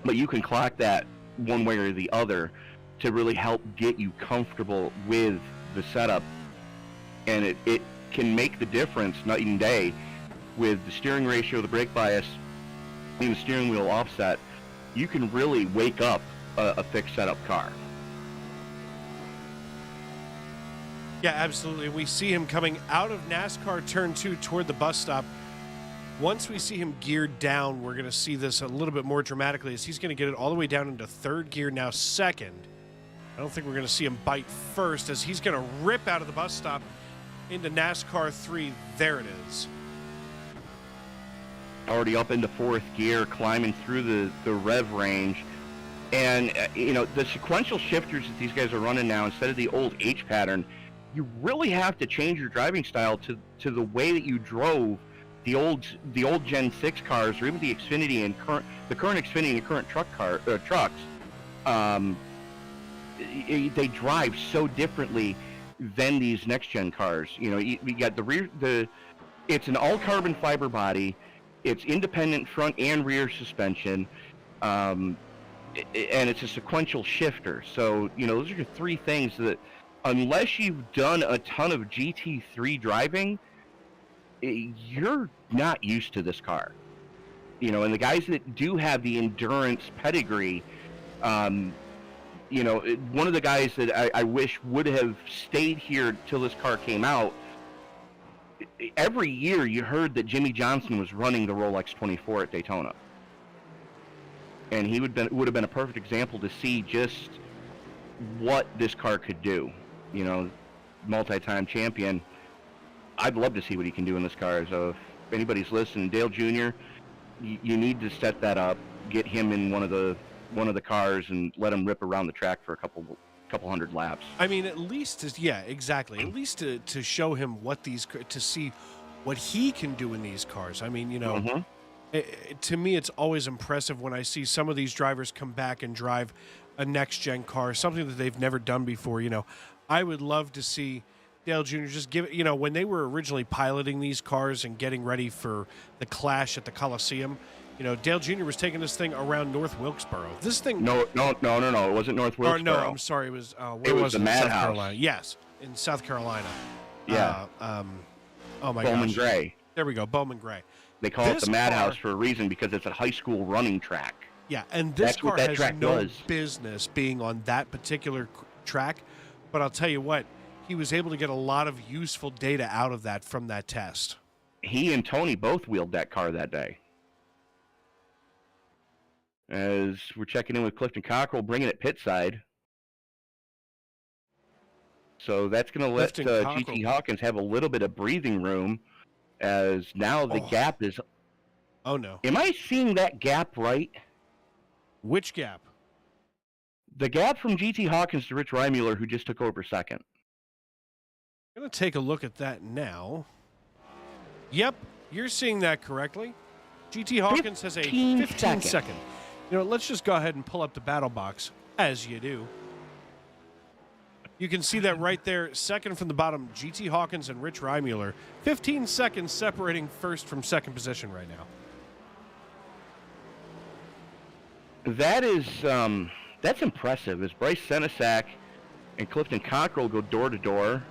But you can clock that one way or the other to really help get you comfortable with the setup. And it can make the difference night and day with the steering ratio, the brake bias, the steering wheel offset, you can really wake up a fixed setup car. Yeah, absolutely. We see him coming out of NASCAR Turn 2 toward the bus stop. Once we see him geared down, we're going to see this a little bit more dramatically as he's going to get it all the way down into third gear, now second. I don't think we're going to see him bite first as he's going to rip out of the bus stop into NASCAR 3. There it is. Already up into fourth gear, climbing through the rev range. And, the sequential shifters that these guys are running now, instead of the old H pattern, you really have to change your driving style to the way that you drove the old Gen 6 cars, or even the Xfinity and the current Xfinity and current trucks. They drive so differently than these next gen cars. We got it's an all carbon fiber body. It's independent front and rear suspension, and it's a sequential shifter. So, those are the three things that, unless you've done a ton of GT3 driving, you're not used to this car. And the guys that do have the endurance pedigree, one of the guys that I wish would have stayed here till this car came out, every year you heard that Jimmy Johnson was running the Rolex 24 at Daytona. And he would have been a perfect example to see just what this car could do. Multi-time champion. I'd love to see what he can do in this car. So if anybody's listening, Dale Jr., you need to set that up, get him in one of the cars and let him rip around the track for a couple hundred laps. I mean, at least exactly. At least to show him to see what he can do in these cars. I mean, to me, it's always impressive when I see some of these drivers come back and drive a next-gen car, something that they've never done before. I would love to see Dale Jr. just give it, when they were originally piloting these cars and getting ready for the clash at the Coliseum, Dale Jr. was taking this thing around North Wilkesboro. This thing... No. It wasn't North Wilkesboro. No, I'm sorry. It was... it was the Madhouse. South Carolina. Yes, in South Carolina. Yeah. Oh, my Bowman gosh. Gray. There we go, Bowman Gray. They call it the Madhouse for a reason, because it's a high school running track. Yeah, and this car has no was. business being on that particular track, but I'll tell you what, he was able to get a lot of useful data out of that from that test. He and Tony both wheeled that car that day. As we're checking in with Clifton Cockrell, bringing it pit side. So that's going to let GT Hawkins have a little bit of breathing room, as now the gap is... Oh, no. Am I seeing that gap right? Which gap? The gap from GT Hawkins to Rich Reimuller, who just took over second. I'm going to take a look at that now. Yep, you're seeing that correctly. GT Hawkins has a 15-second. Let's just go ahead and pull up the battle box, as you do. You can see that right there, second from the bottom, GT Hawkins and Rich Reimuller. 15 seconds separating first from second position right now. That is, that's impressive, as Bryce Senesac and Clifton Cockrell go door to door.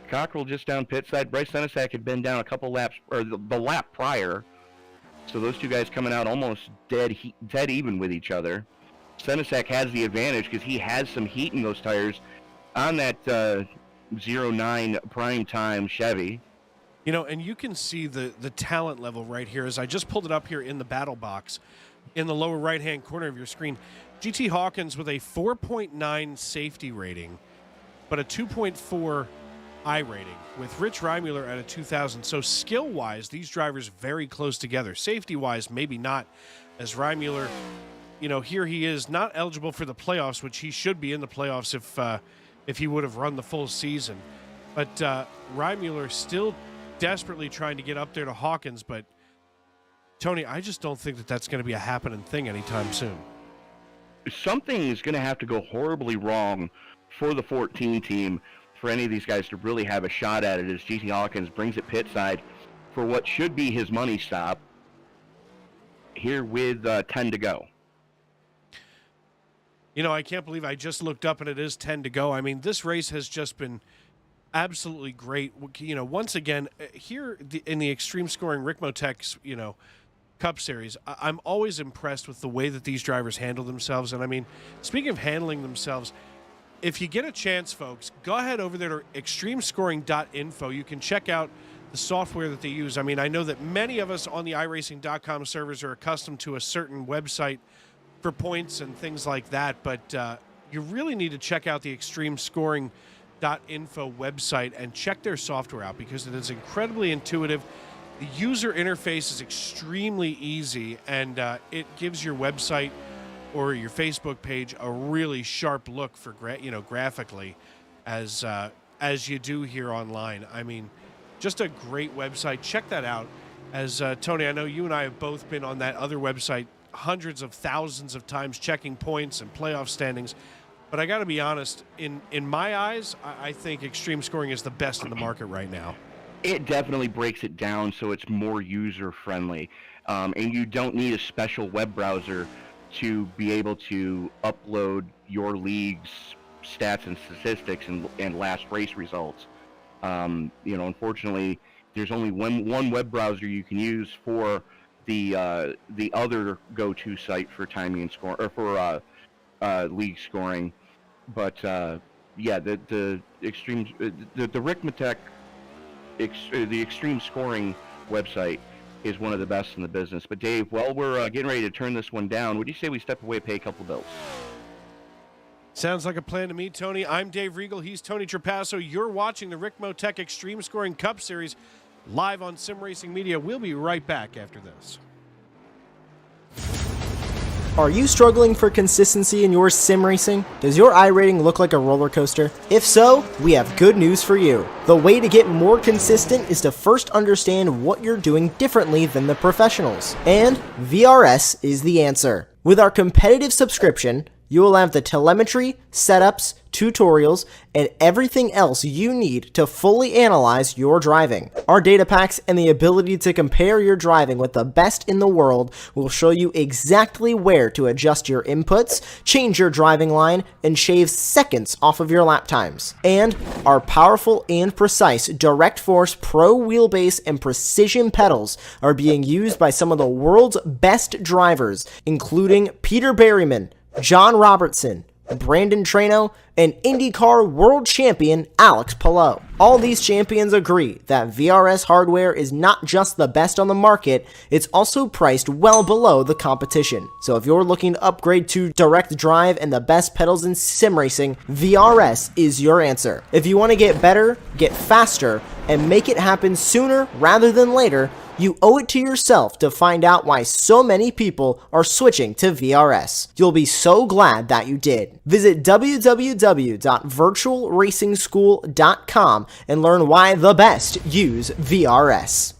Cockrell just down pit side. Bryce Senesac had been down a couple laps, or the lap prior. So those two guys coming out almost dead even with each other. Senesac has the advantage because he has some heat in those tires on that 09 Prime Time Chevy. And you can see the talent level right here as I just pulled it up here in the battle box in the lower right-hand corner of your screen. GT Hawkins with a 4.9 safety rating, but a 2.4 I rating, with Rich Reimuller at a 2,000. So skill-wise, these drivers very close together. Safety-wise, maybe not, as Reimuller, here he is not eligible for the playoffs, which he should be in the playoffs if he would have run the full season. But Reimuller still desperately trying to get up there to Hawkins, but Tony, I just don't think that that's going to be a happening thing anytime soon. Something is going to have to go horribly wrong for the 14 team for any of these guys to really have a shot at it, as GT Hawkins brings it pit side for what should be his money stop here with 10 to go. I can't believe I just looked up and it is 10 to go. I mean, this race has just been absolutely great. Once again, here in the extreme scoring Ricmotech's, Cup Series, I'm always impressed with the way that these drivers handle themselves. And I mean, speaking of handling themselves, if you get a chance, folks, go ahead over there to extremescoring.info. You can check out the software that they use. I mean, I know that many of us on the iRacing.com servers are accustomed to a certain website for points and things like that, but you really need to check out the extremescoring.info website and check their software out because it is incredibly intuitive. The user interface is extremely easy, and it gives your website or your Facebook page a really sharp look for graphically, as you do here online. I mean, just a great website. Check that out. As Tony, I know you and I have both been on that other website hundreds of thousands of times, checking points and playoff standings. But I got to be honest, in my eyes, I think Extreme Scoring is the best in the market right now. It definitely breaks it down so it's more user-friendly. And you don't need a special web browser to be able to upload your league's stats and statistics and last race results. Unfortunately, there's only one web browser you can use for the other go-to site for timing and scoring, or for league scoring. But the Ricmotech the Extreme Scoring website is one of the best in the business. But Dave, while we're getting ready to turn this one down, would you say we step away and pay a couple bills? Sounds like a plan to me, Tony. I'm Dave Regal. He's Tony Trapasso. You're watching the Ricmotech Extreme Scoring Cup Series live on Sim Racing Media. We'll be right back after this. Are you struggling for consistency in your sim racing? Does your iRating look like a roller coaster? If so, we have good news for you. The way to get more consistent is to first understand what you're doing differently than the professionals. And VRS is the answer. With our competitive subscription, you will have the telemetry, setups, tutorials, and everything else you need to fully analyze your driving. Our data packs and the ability to compare your driving with the best in the world will show you exactly where to adjust your inputs, change your driving line, and shave seconds off of your lap times. And our powerful and precise Direct Force Pro wheelbase and precision pedals are being used by some of the world's best drivers, including Peter Berryman, John Robertson, Brandon Trano, and IndyCar World Champion Alex Palou. All these champions agree that VRS hardware is not just the best on the market, it's also priced well below the competition. So if you're looking to upgrade to direct drive and the best pedals in sim racing, VRS is your answer. If you want to get better, get faster, and make it happen sooner rather than later, you owe it to yourself to find out why so many people are switching to VRS. You'll be so glad that you did. Visit www.virtualracingschool.com and learn why the best use VRS.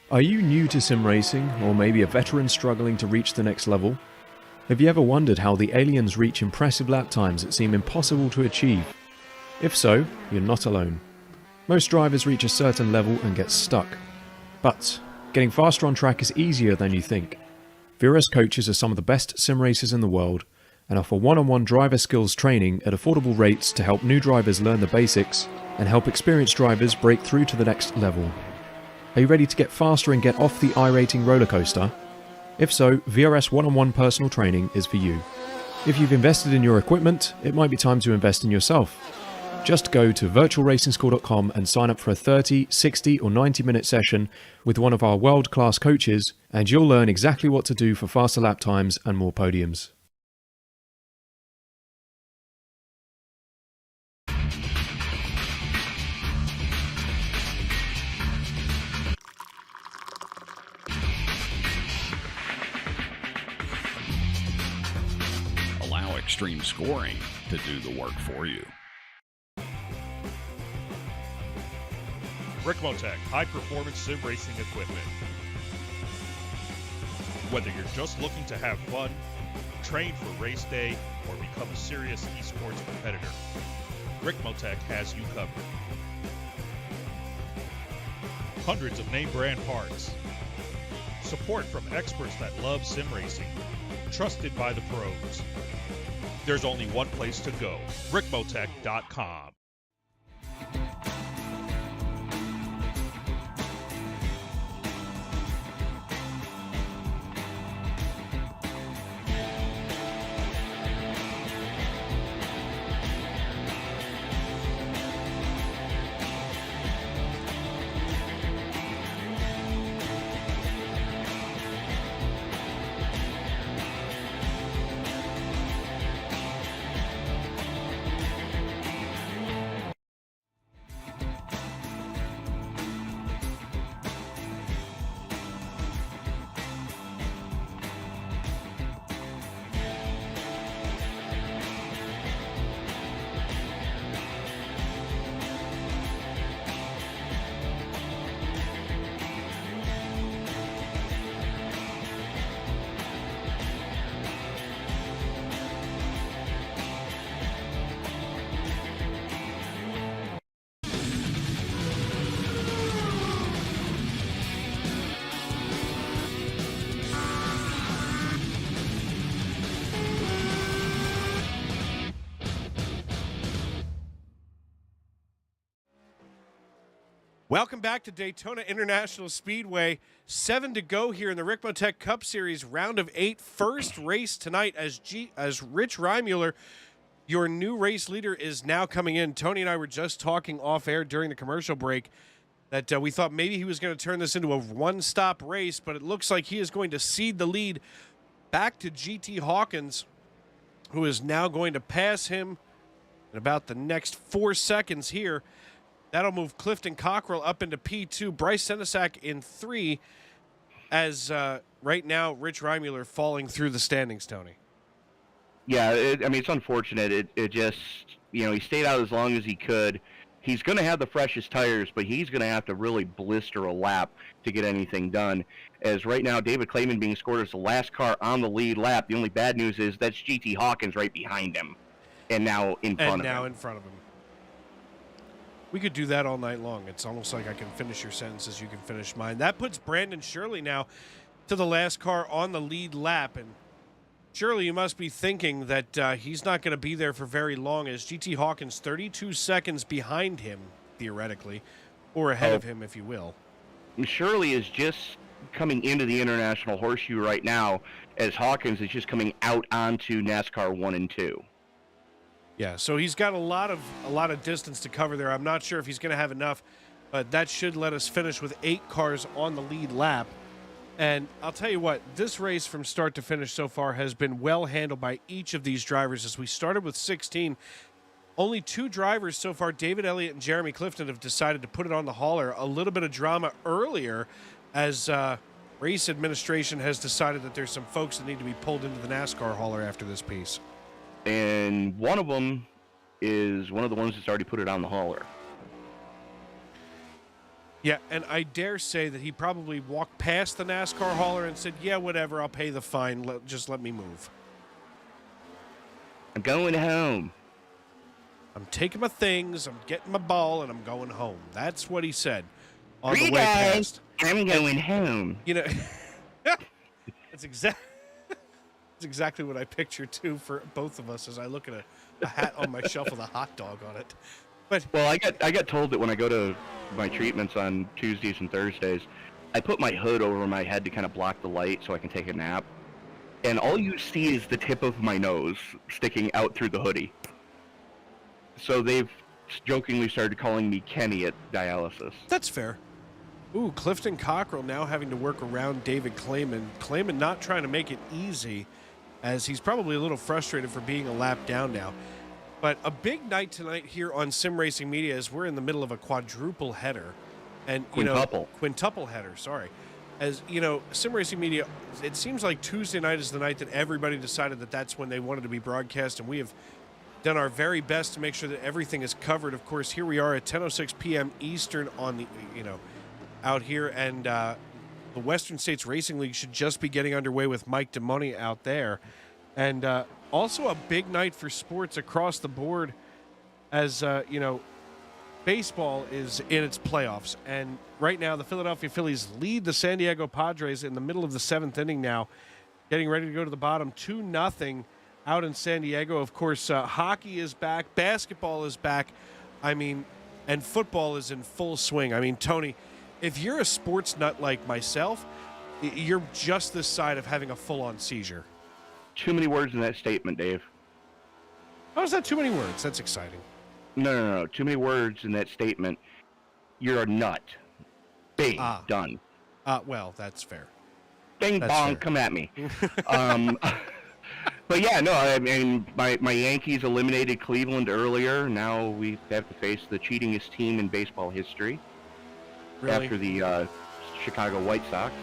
Are you new to sim racing, or maybe a veteran struggling to reach the next level? Have you ever wondered how the aliens reach impressive lap times that seem impossible to achieve? If so, you're not alone. Most drivers reach a certain level and get stuck. But getting faster on track is easier than you think. VRS coaches are some of the best sim racers in the world and offer one-on-one driver skills training at affordable rates to help new drivers learn the basics and help experienced drivers break through to the next level. Are you ready to get faster and get off the iRating roller coaster? If so, VRS one-on-one personal training is for you. If you've invested in your equipment, it might be time to invest in yourself. Just go to virtualracingschool.com and sign up for a 30, 60 or 90-minute session with one of our world-class coaches, and you'll learn exactly what to do for faster lap times and more podiums. Allow extreme scoring to do the work for you. Ricmotech high-performance sim racing equipment. Whether you're just looking to have fun, train for race day, or become a serious eSports competitor, Ricmotech has you covered. Hundreds of name brand parts. Support from experts that love sim racing. Trusted by the pros. There's only one place to go, Ricmotech.com. Welcome back to Daytona International Speedway. 7 to go here in the Ricmotech Cup Series, round of 8. First race tonight as Rich Reimuller, your new race leader, is now coming in. Tony and I were just talking off air during the commercial break that we thought maybe he was going to turn this into a one-stop race, but it looks like he is going to cede the lead back to GT Hawkins, who is now going to pass him in about the next 4 seconds here. That'll move Clifton Cockrell up into P2. Bryce Senesac in 3 as right now Rich Reimuller falling through the standings, Tony. Yeah, it's unfortunate. It just, he stayed out as long as he could. He's going to have the freshest tires, but he's going to have to really blister a lap to get anything done. As right now, David Clayman being scored as the last car on the lead lap. The only bad news is that's GT Hawkins right behind him, and now in front of him. We could do that all night long. It's almost like I can finish your sentences, you can finish mine. That puts Brandon Shirley now to the last car on the lead lap. And Shirley, you must be thinking that he's not going to be there for very long, as GT Hawkins 32 seconds behind him, theoretically, or ahead of him, if you will. Shirley is just coming into the International Horseshoe right now, as Hawkins is just coming out onto NASCAR 1 and 2. Yeah, so he's got a lot of distance to cover there. I'm not sure if he's going to have enough, but that should let us finish with 8 cars on the lead lap. And I'll tell you what, this race from start to finish so far has been well handled by each of these drivers. As we started with 16, only 2 drivers so far, David Elliott and Jeremy Clifton, have decided to put it on the hauler. A little bit of drama earlier as race administration has decided that there's some folks that need to be pulled into the NASCAR hauler after this piece. And one of them is one of the ones that's already put it on the hauler. Yeah, and I dare say that he probably walked past the NASCAR hauler and said, yeah, whatever, I'll pay the fine. Just let me move. I'm going home. I'm taking my things, I'm getting my ball, and I'm going home. That's what he said on the way past. I'm going home. That's exactly what I picture, too, for both of us as I look at a hat on my shelf with a hot dog on it. Well, I got told that when I go to my treatments on Tuesdays and Thursdays, I put my hood over my head to kind of block the light so I can take a nap. And all you see is the tip of my nose sticking out through the hoodie. So they've jokingly started calling me Kenny at dialysis. That's fair. Ooh, Clifton Cockrell now having to work around David Clayman. Clayman not trying to make it easy, as he's probably a little frustrated for being a lap down now. But a big night tonight here on Sim Racing Media as we're in the middle of a quadruple header. And, quintuple header, sorry. As, Sim Racing Media, it seems like Tuesday night is the night that everybody decided that that's when they wanted to be broadcast, and we have done our very best to make sure that everything is covered. Of course, here we are at 10:06 p.m. Eastern on the, out here, and the Western States Racing League should just be getting underway with Mike Demoni out there. And also a big night for sports across the board as, baseball is in its playoffs. And right now, the Philadelphia Phillies lead the San Diego Padres in the middle of the seventh inning now, getting ready to go to the bottom 2-0 out in San Diego. Of course, hockey is back, basketball is back, and football is in full swing. Tony, if you're a sports nut like myself, you're just this side of having a full-on seizure. Too many words in that statement, Dave. How is that too many words? That's exciting. No. Too many words in that statement. You're a nut. Bing. Done. Well, that's fair. Bing That's bong, fair. come at me. But yeah, no, my Yankees eliminated Cleveland earlier. Now we have to face the cheatingest team in baseball history. Really? After the Chicago White Sox.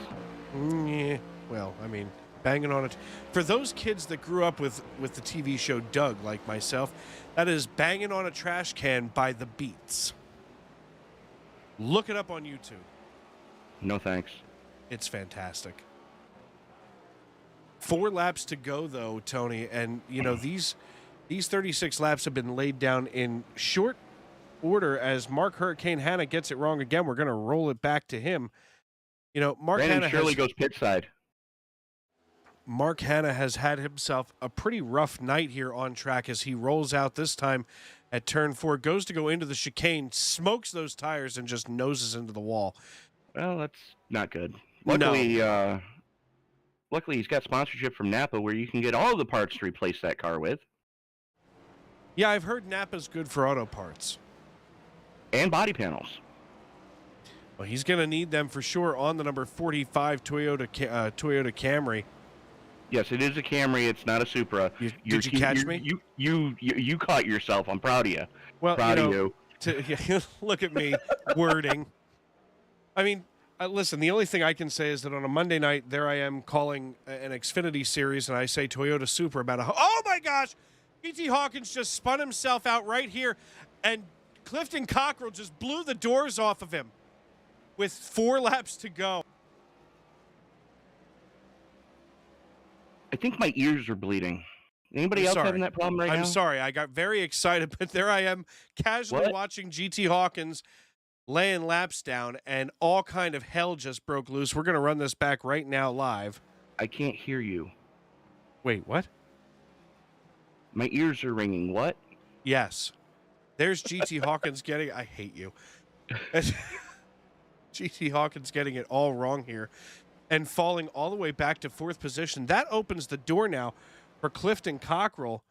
Yeah. Well, banging on it. For those kids that grew up with the TV show Doug, like myself, that is Banging on a Trash Can by The Beats. Look it up on YouTube. No thanks. It's fantastic. 4 laps to go, though, Tony, and these 36 laps have been laid down in short order. As Mark Hurricane Hanna gets it wrong again, we're going to roll it back to him. Mark Brandon Hanna Shirley goes pit side. Mark Hanna has had himself a pretty rough night here on track as he rolls out this time at turn 4, goes to go into the chicane, smokes those tires, and just noses into the wall. Well, that's not good. Luckily, luckily he's got sponsorship from Napa where you can get all the parts to replace that car with. Yeah, I've heard Napa's good for auto parts. And body panels. Well, he's going to need them for sure on the number 45 Toyota Camry. Yes, it is a Camry. It's not a Supra. Did you catch me? You caught yourself. I'm proud of you. Well, proud of you. Look at me wording. Listen, the only thing I can say is that on a Monday night, there I am calling an Xfinity series, and I say Toyota Supra about oh my gosh, P.T. Hawkins just spun himself out right here, and Clifton Cockrell just blew the doors off of him with 4 laps to go. I think my ears are bleeding. Anybody else having that problem right now? I'm sorry. I got very excited, but there I am casually watching GT Hawkins laying laps down, and all kind of hell just broke loose. We're going to run this back right now live. I can't hear you. Wait, what? My ears are ringing. What? Yes. There's GT Hawkins getting... I hate you. GT Hawkins getting it all wrong here and falling all the way back to 4th position. That opens the door now for Clifton Cockrell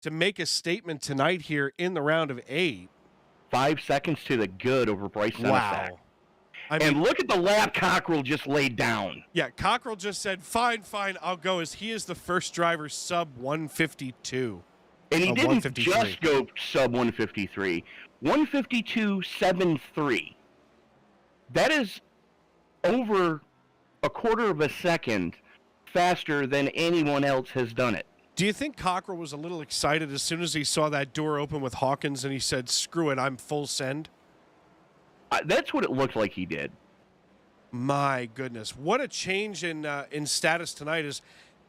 to make a statement tonight here in the round of 8. 5 seconds to the good over Bryce Senesac. Wow. And look at the lap Cockrell just laid down. Yeah, Cockrell just said, fine, I'll go, as he is the first driver sub 152. And he didn't just go sub 153. 152.73. That is over a quarter of a second faster than anyone else has done it. Do you think Cockrell was a little excited as soon as he saw that door open with Hawkins and he said, screw it, I'm full send? That's what it looked like he did. My goodness. What a change in status tonight.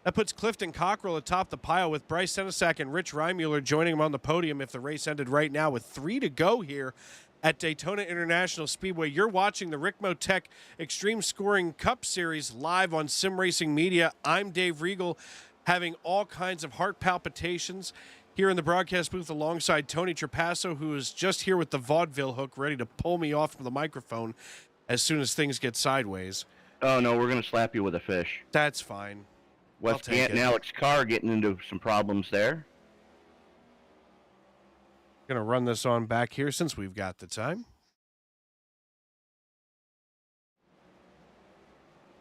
That puts Clifton Cockrell atop the pile with Bryce Senesac and Rich Reimuller joining him on the podium if the race ended right now with 3 to go here at Daytona International Speedway. You're watching the Ricmotech Extreme Scoring Cup Series live on Sim Racing Media. I'm Dave Regal, having all kinds of heart palpitations here in the broadcast booth alongside Tony Trapasso, who is just here with the vaudeville hook ready to pull me off the microphone as soon as things get sideways. Oh, no, we're going to slap you with a fish. That's fine. Wes Gant and Alex Carr getting into some problems there. Going to run this on back here since we've got the time.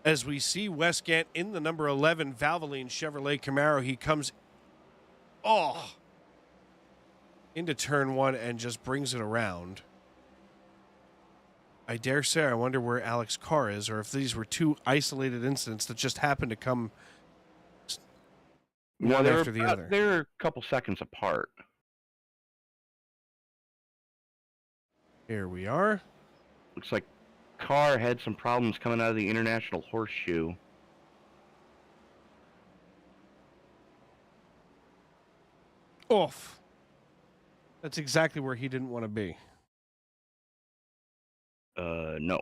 As we see Wes Gant in the number 11 Valvoline Chevrolet Camaro, he comes into turn one and just brings it around. I dare say I wonder where Alex Carr is, or if these were two isolated incidents that just happened to come one after the other. They're a couple seconds apart. Here we are. Looks like Carr had some problems coming out of the International Horseshoe. Oof. That's exactly where he didn't want to be. No.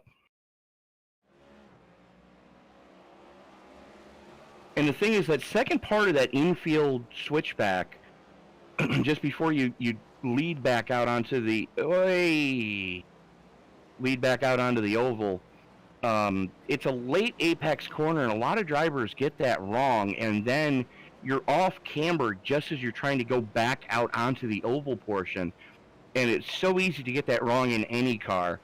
And the thing is, that second part of that infield switchback, just before you lead back out onto the oval, it's a late apex corner, and a lot of drivers get that wrong, and then you're off camber just as you're trying to go back out onto the oval portion, and it's so easy to get that wrong in any car.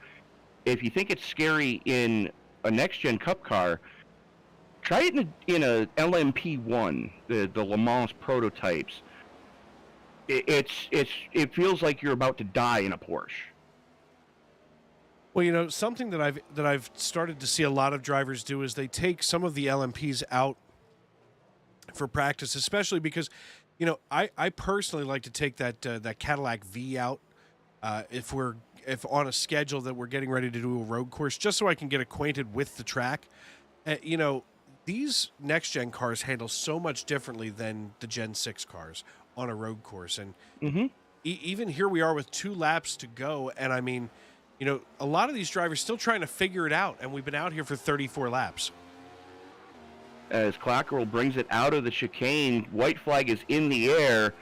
If you think it's scary in a next-gen Cup car, try it in a LMP1, the Le Mans prototypes. It feels like you're about to die in a Porsche. Well, you know, something that I've started to see a lot of drivers do is they take some of the LMPs out for practice, especially because, you know, I personally like to take that Cadillac V out if on a schedule that we're getting ready to do a road course, just so I can get acquainted with the track. You know, these next gen cars handle so much differently than the Gen 6 cars on a road course, and even here we are with 2 laps to go, and I mean, you know, a lot of these drivers still trying to figure it out, and we've been out here for 34 laps. As Cockrell brings it out of the chicane, white flag is in the air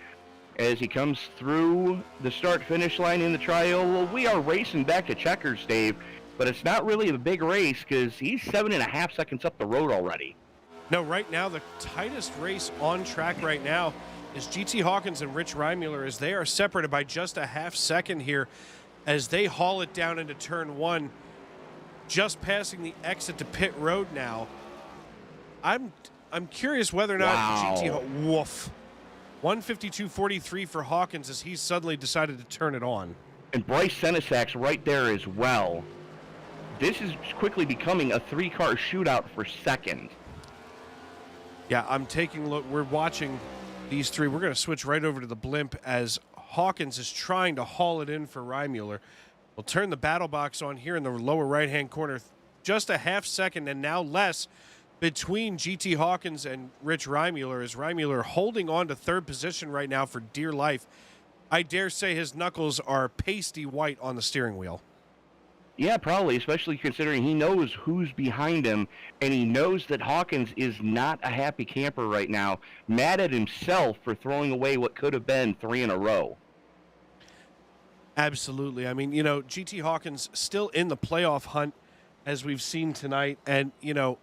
as he comes through the start-finish line in the tri-oval. We are racing back to checkers, Dave, but it's not really a big race because he's 7.5 seconds up the road already. No, right now, the tightest race on track right now is GT Hawkins and Rich Reimuller, as they are separated by just a half second here as they haul it down into turn one, just passing the exit to pit road now. I'm curious whether or not GT woof. 152.43 for Hawkins as he's suddenly decided to turn it on. And Bryce Senesak's right there as well. This is quickly becoming a 3-car shootout for second. Yeah, I'm taking a look. We're watching these 3. We're going to switch right over to the blimp as Hawkins is trying to haul it in for Reimuller. We'll turn the battle box on here in the lower right-hand corner. Just a half second and now less between GT Hawkins and Rich Reimuller, as Reimuller holding on to third position right now for dear life. I dare say his knuckles are pasty white on the steering wheel. Yeah, probably, especially considering he knows who's behind him, and he knows that Hawkins is not a happy camper right now, mad at himself for throwing away what could have been 3 in a row. Absolutely. I mean, you know, GT Hawkins still in the playoff hunt, as we've seen tonight, and, you know,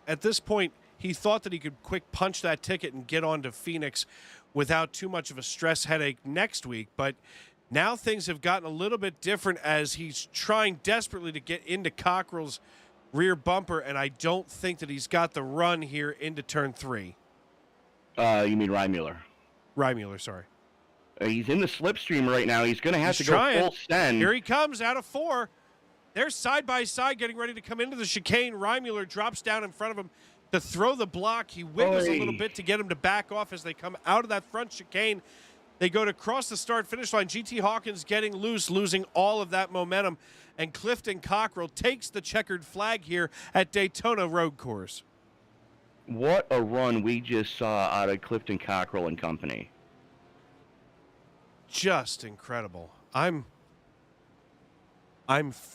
at this point, he thought that he could quick punch that ticket and get on to Phoenix without too much of a stress headache next week. But now things have gotten a little bit different as he's trying desperately to get into Cockrell's rear bumper, and I don't think that he's got the run here into turn 3. You mean Reimuller? Reimuller, sorry. He's in the slipstream right now. He's going to have to go full send. Here he comes out of 4. They're side by side getting ready to come into the chicane. Reimuller drops down in front of him to throw the block. He wiggles a little bit to get him to back off as they come out of that front chicane. They go to cross the start-finish line. GT Hawkins getting loose, losing all of that momentum. And Clifton Cockrell takes the checkered flag here at Daytona Road Course. What a run we just saw out of Clifton Cockrell and company. Just incredible. I'm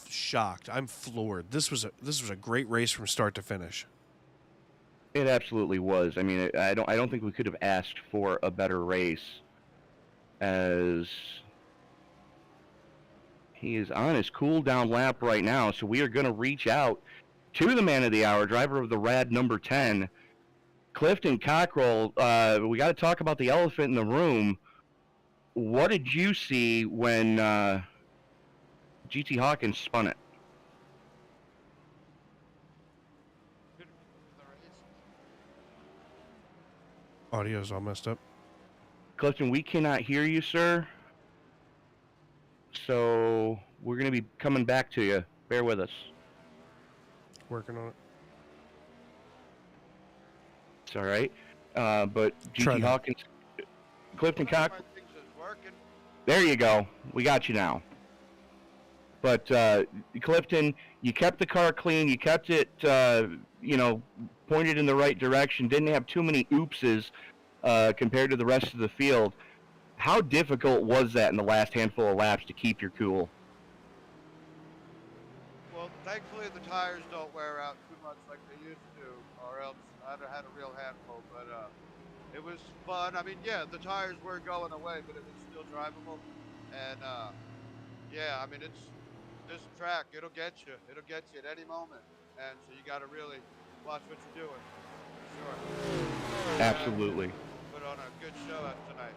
shocked. I'm floored. This was a great race from start to finish. It absolutely was. I mean, I don't think we could have asked for a better race, as he is on his cool down lap right now. So we are going to reach out to the man of the hour, driver of the Rad number 10, Clifton Cockrell. We got to talk about the elephant in the room. what did you see when GT Hawkins spun it? Audio's all messed up. Clifton, we cannot hear you, sir. So we're going to be coming back to you. Bear with us. Working on it. It's all right. But Try GT that. Hawkins, Clifton Cock. My things is working. There you go. We got you now. But Clifton, you kept the car clean. You kept it, pointed in the right direction. Didn't have too many oopses compared to the rest of the field. How difficult was that in the last handful of laps to keep your cool? Well, thankfully the tires don't wear out too much like they used to, or else I'd have had a real handful. But it was fun. I mean, yeah, the tires were going away, but it was still drivable. And yeah, I mean, it's this track. It'll get you. It'll get you at any moment. And so you got to really watch what you're doing. For sure. Absolutely. Put on a good show tonight.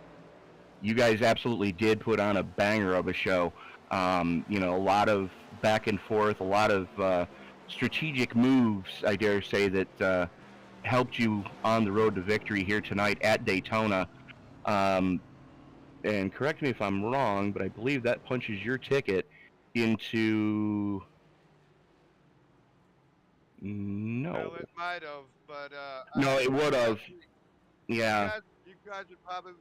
You guys absolutely did put on a banger of a show. A lot of back and forth, a lot of strategic moves, I dare say, that helped you on the road to victory here tonight at Daytona. And correct me if I'm wrong, but I believe that punches your ticket into... No. Well, it might have, but No, it would have. Yeah. You guys would probably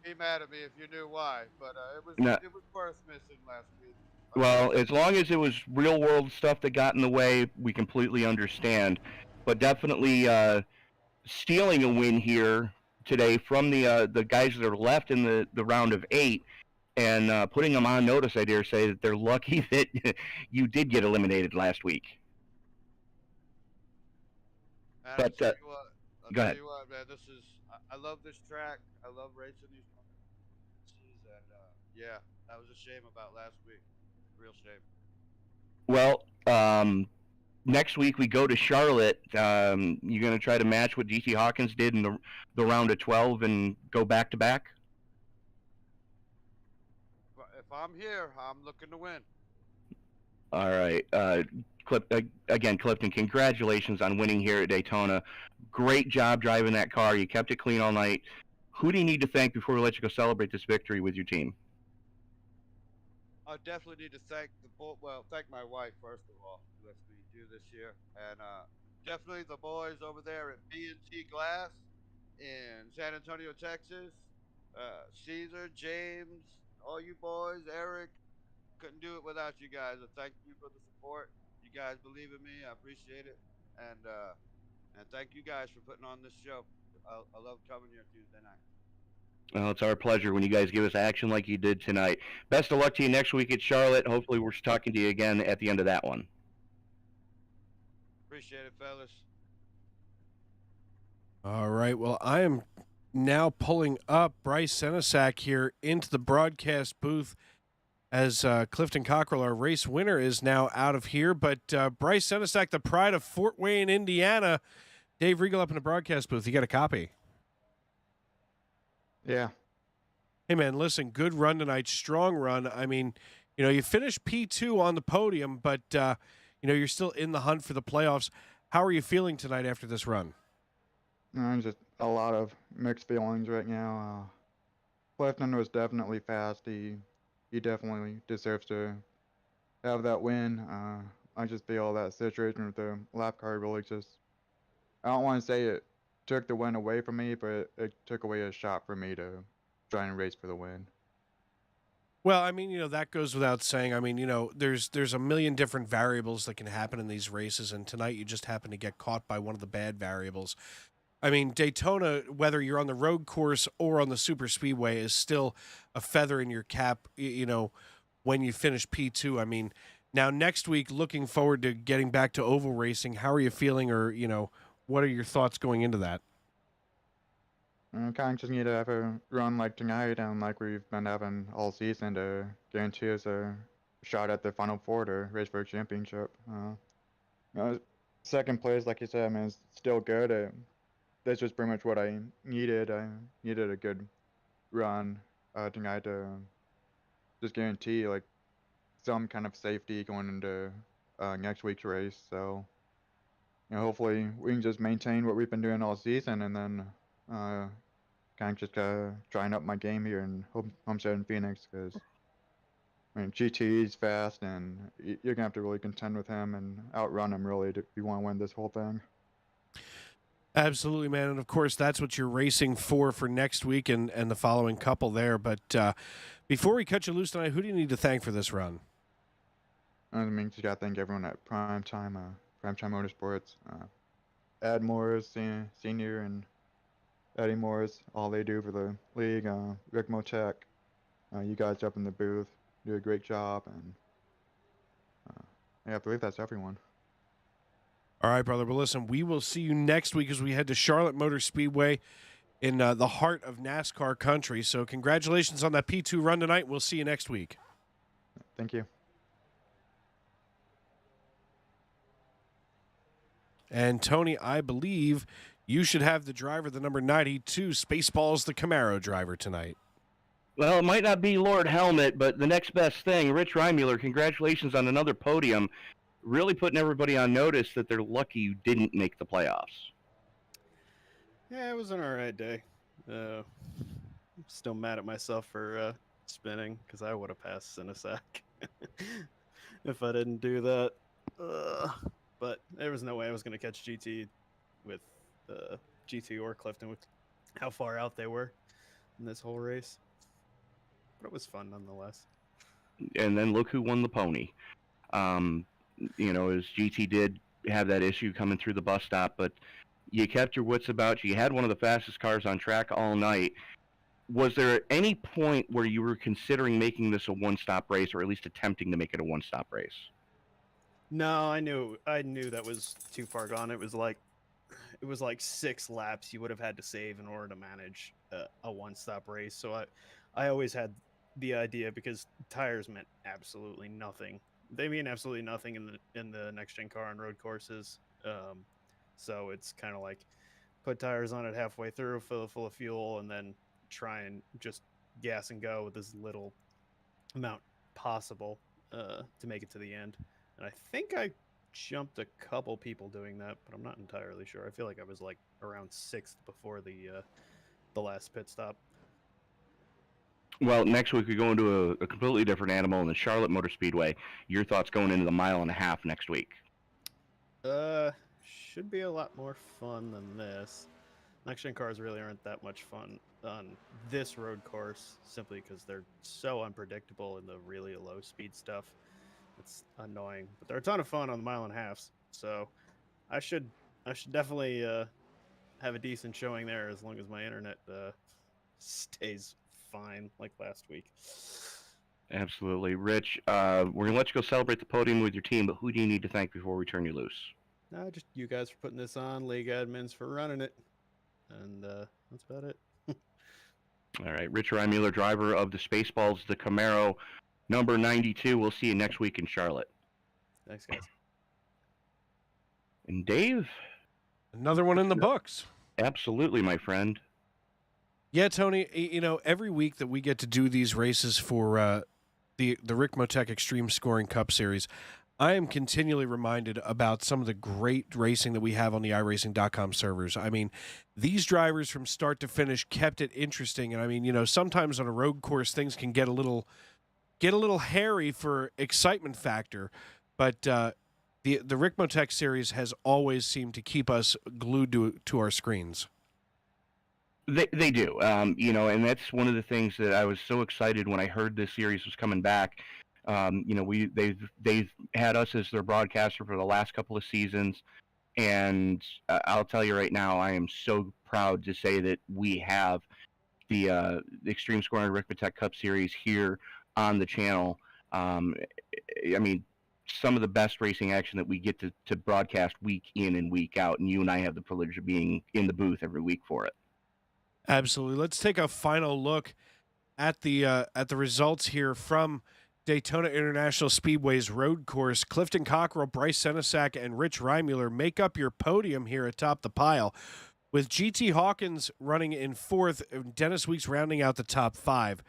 be mad at me if you knew why, but it was worth missing last week. Well, as long as it was real world stuff that got in the way, we completely understand. But definitely stealing a win here today from the guys that are left in the round of 8 and putting them on notice, I dare say that they're lucky that you did get eliminated last week. And But, I'll tell you what, go ahead. man, I love this track. I love racing these races, and yeah, that was a shame about last week. Real shame. Well, next week we go to Charlotte. You're going to try to match what GT Hawkins did in the round of 12 and go back to back? If I'm here, I'm looking to win. All right. Clifton, congratulations on winning here at Daytona. Great job driving that car. You kept it clean all night. Who do you need to thank before we let you go celebrate this victory with your team? I definitely need to thank thank my wife first of all, who lets me do this year, and definitely the boys over there at B&T Glass in San Antonio, Texas. Caesar, James, all you boys, Eric, couldn't do it without you guys. And thank you for the support. You guys believe in me. I appreciate it, and thank you guys for putting on this show. I love coming here Tuesday night. Well, it's our pleasure when you guys give us action like you did tonight. Best of luck to you next week at Charlotte. Hopefully we're talking to you again at the end of that one. Appreciate it, fellas. All right. Well, I am now pulling up Bryce Senesac here into the broadcast booth as Clifton Cockrell, our race winner, is now out of here. But Bryce Senesac, the pride of Fort Wayne, Indiana. Dave Regal up in the broadcast booth. You got a copy? Yeah. Hey, man, listen, good run tonight, strong run. I mean, you finished P2 on the podium, but, you're still in the hunt for the playoffs. How are you feeling tonight after this run? Just a lot of mixed feelings right now. Clifton was definitely fast. He definitely deserves to have that win. I just feel that situation with the lap car really I don't want to say it took the win away from me, but it took away a shot for me to try and race for the win. Well, I mean, that goes without saying. I mean, there's a million different variables that can happen in these races, and tonight you just happen to get caught by one of the bad variables. I mean, Daytona, whether you're on the road course or on the super speedway, is still a feather in your cap, when you finish P2. I mean, now next week, looking forward to getting back to oval racing. How are you feeling, or, what are your thoughts going into that? I kind of just need to have a run like tonight and like we've been having all season to guarantee us a shot at the Final Four to race for a championship. Second place, like you said, I mean, it's still good. That's just pretty much what I needed. I needed a good run tonight to just guarantee like some kind of safety going into next week's race. So hopefully we can just maintain what we've been doing all season, and then kind of just trying up my game here in Homestead and Phoenix, because GT is fast, and you're gonna have to really contend with him and outrun him really if you want to win this whole thing. Absolutely, man. And of course, that's what you're racing for next week and the following couple there. But before we cut you loose tonight, who do you need to thank for this run? I mean, just gotta thank everyone at Primetime Motorsports, Ed Morris, Senior, and Eddie Morris, all they do for the league, Ricmotech, you guys up in the booth do a great job, and yeah, I believe that's everyone. All right, brother. Well, listen, we will see you next week as we head to Charlotte Motor Speedway in the heart of NASCAR country. So congratulations on that P2 run tonight. We'll see you next week. Thank you. And Tony, I believe you should have the driver, the number 92, Spaceballs, the Camaro driver tonight. Well, it might not be Lord Helmet, but the next best thing, Rich Reimuller, congratulations on another podium. Really putting everybody on notice that they're lucky you didn't make the playoffs. Yeah, it was an alright day. I'm still mad at myself for spinning, because I would have passed Cinesac if I didn't do that. But there was no way I was going to catch GT with GT or Clifton with how far out they were in this whole race. But it was fun nonetheless. And then look who won the pony. As GT did have that issue coming through the bus stop, but you kept your wits about you. You had one of the fastest cars on track all night. Was there any point where you were considering making this a one-stop race, or at least attempting to make it a one-stop race? No, I knew that was too far gone. It was like 6 laps you would have had to save in order to manage a one-stop race. So I always had the idea, because tires meant absolutely nothing. They mean absolutely nothing in the next gen car on road courses. So it's kind of like put tires on it halfway through, fill it full of fuel, and then try and just gas and go with as little amount possible to make it to the end. And I think I jumped a couple people doing that, but I'm not entirely sure. I feel like I was like around 6th before the last pit stop. Well, next week we go into a completely different animal in the Charlotte Motor Speedway. Your thoughts going into the 1.5 miles next week? Should be a lot more fun than this. Next gen cars really aren't that much fun on this road course, simply because they're so unpredictable in the really low speed stuff. It's annoying, but they're a ton of fun on the 1.5 miles. So I should definitely have a decent showing there, as long as my internet stays fine like last week. Absolutely. Rich, we're going to let you go celebrate the podium with your team, but who do you need to thank before we turn you loose? No, just you guys for putting this on, league admins for running it, and that's about it. All right. Rich Reimuller, driver of the Spaceballs, the Camaro, number 92. We'll see you next week in Charlotte. Thanks, guys. And Dave? Another one in the books. Absolutely, my friend. Yeah, Tony, every week that we get to do these races for the Ricmotech Extreme Scoring Cup Series, I am continually reminded about some of the great racing that we have on the iRacing.com servers. I mean, these drivers from start to finish kept it interesting. And I mean, sometimes on a road course, things can get a little hairy for excitement factor. But the Ricmotech series has always seemed to keep us glued to our screens. They do, and that's one of the things that I was so excited when I heard this series was coming back. They've had us as their broadcaster for the last couple of seasons, and I'll tell you right now, I am so proud to say that we have the Extreme Scoring Ricmotech Cup Series here on the channel. I mean, some of the best racing action that we get to broadcast week in and week out, and you and I have the privilege of being in the booth every week for it. Absolutely. Let's take a final look at the results here from Daytona International Speedway's road course. Clifton Cockrell, Bryce Senesac, and Rich Reimuller make up your podium here atop the pile, with GT Hawkins running in 4th, Dennis Weeks rounding out the top 5.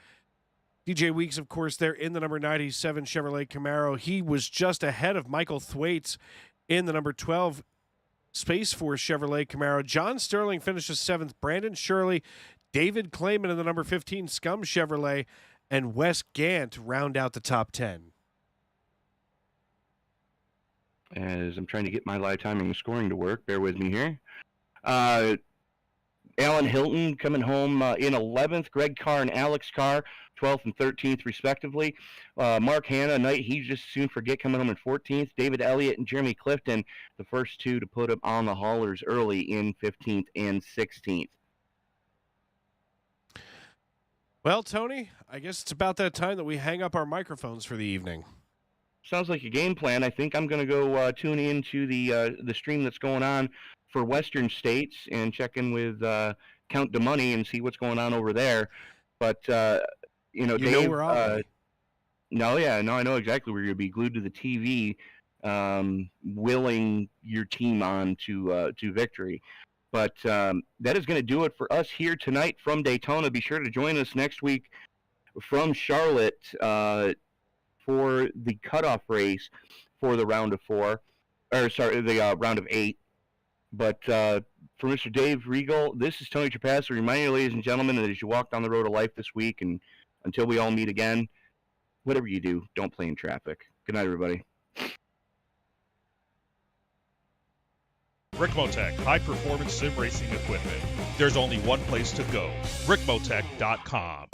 DJ Weeks, of course, there in the number 97 Chevrolet Camaro. He was just ahead of Michael Thwaites in the number 12 Space Force Chevrolet Camaro. John Sterling finishes 7th. Brandon Shirley, David Clayman in the number 15 Scum Chevrolet, and Wes Gant round out the top 10. As I'm trying to get my live timing and scoring to work, bear with me here. Alan Hilton coming home in 11th. Greg Carr and Alex Carr, 12th and 13th, respectively. Mark Hanna, Knight, he just soon forget, coming home in 14th. David Elliott and Jeremy Clifton, the first two to put up on the haulers early in 15th and 16th. Well, Tony, I guess it's about that time that we hang up our microphones for the evening. Sounds like a game plan. I think I'm going to go tune into the stream that's going on for Western States and check in with Count the Money and see what's going on over there. But Dave, where I'll be. I know exactly where you'll be, glued to the TV, willing your team on to victory. But that is going to do it for us here tonight from Daytona. Be sure to join us next week from Charlotte for the cutoff race for the round of round of 8. But for Mr. Dave Regal, this is Tony Trapasso reminding you, ladies and gentlemen, that as you walk down the road of life this week, and until we all meet again, whatever you do, don't play in traffic. Good night, everybody. Ricmotech, high-performance sim racing equipment. There's only one place to go, ricmotech.com.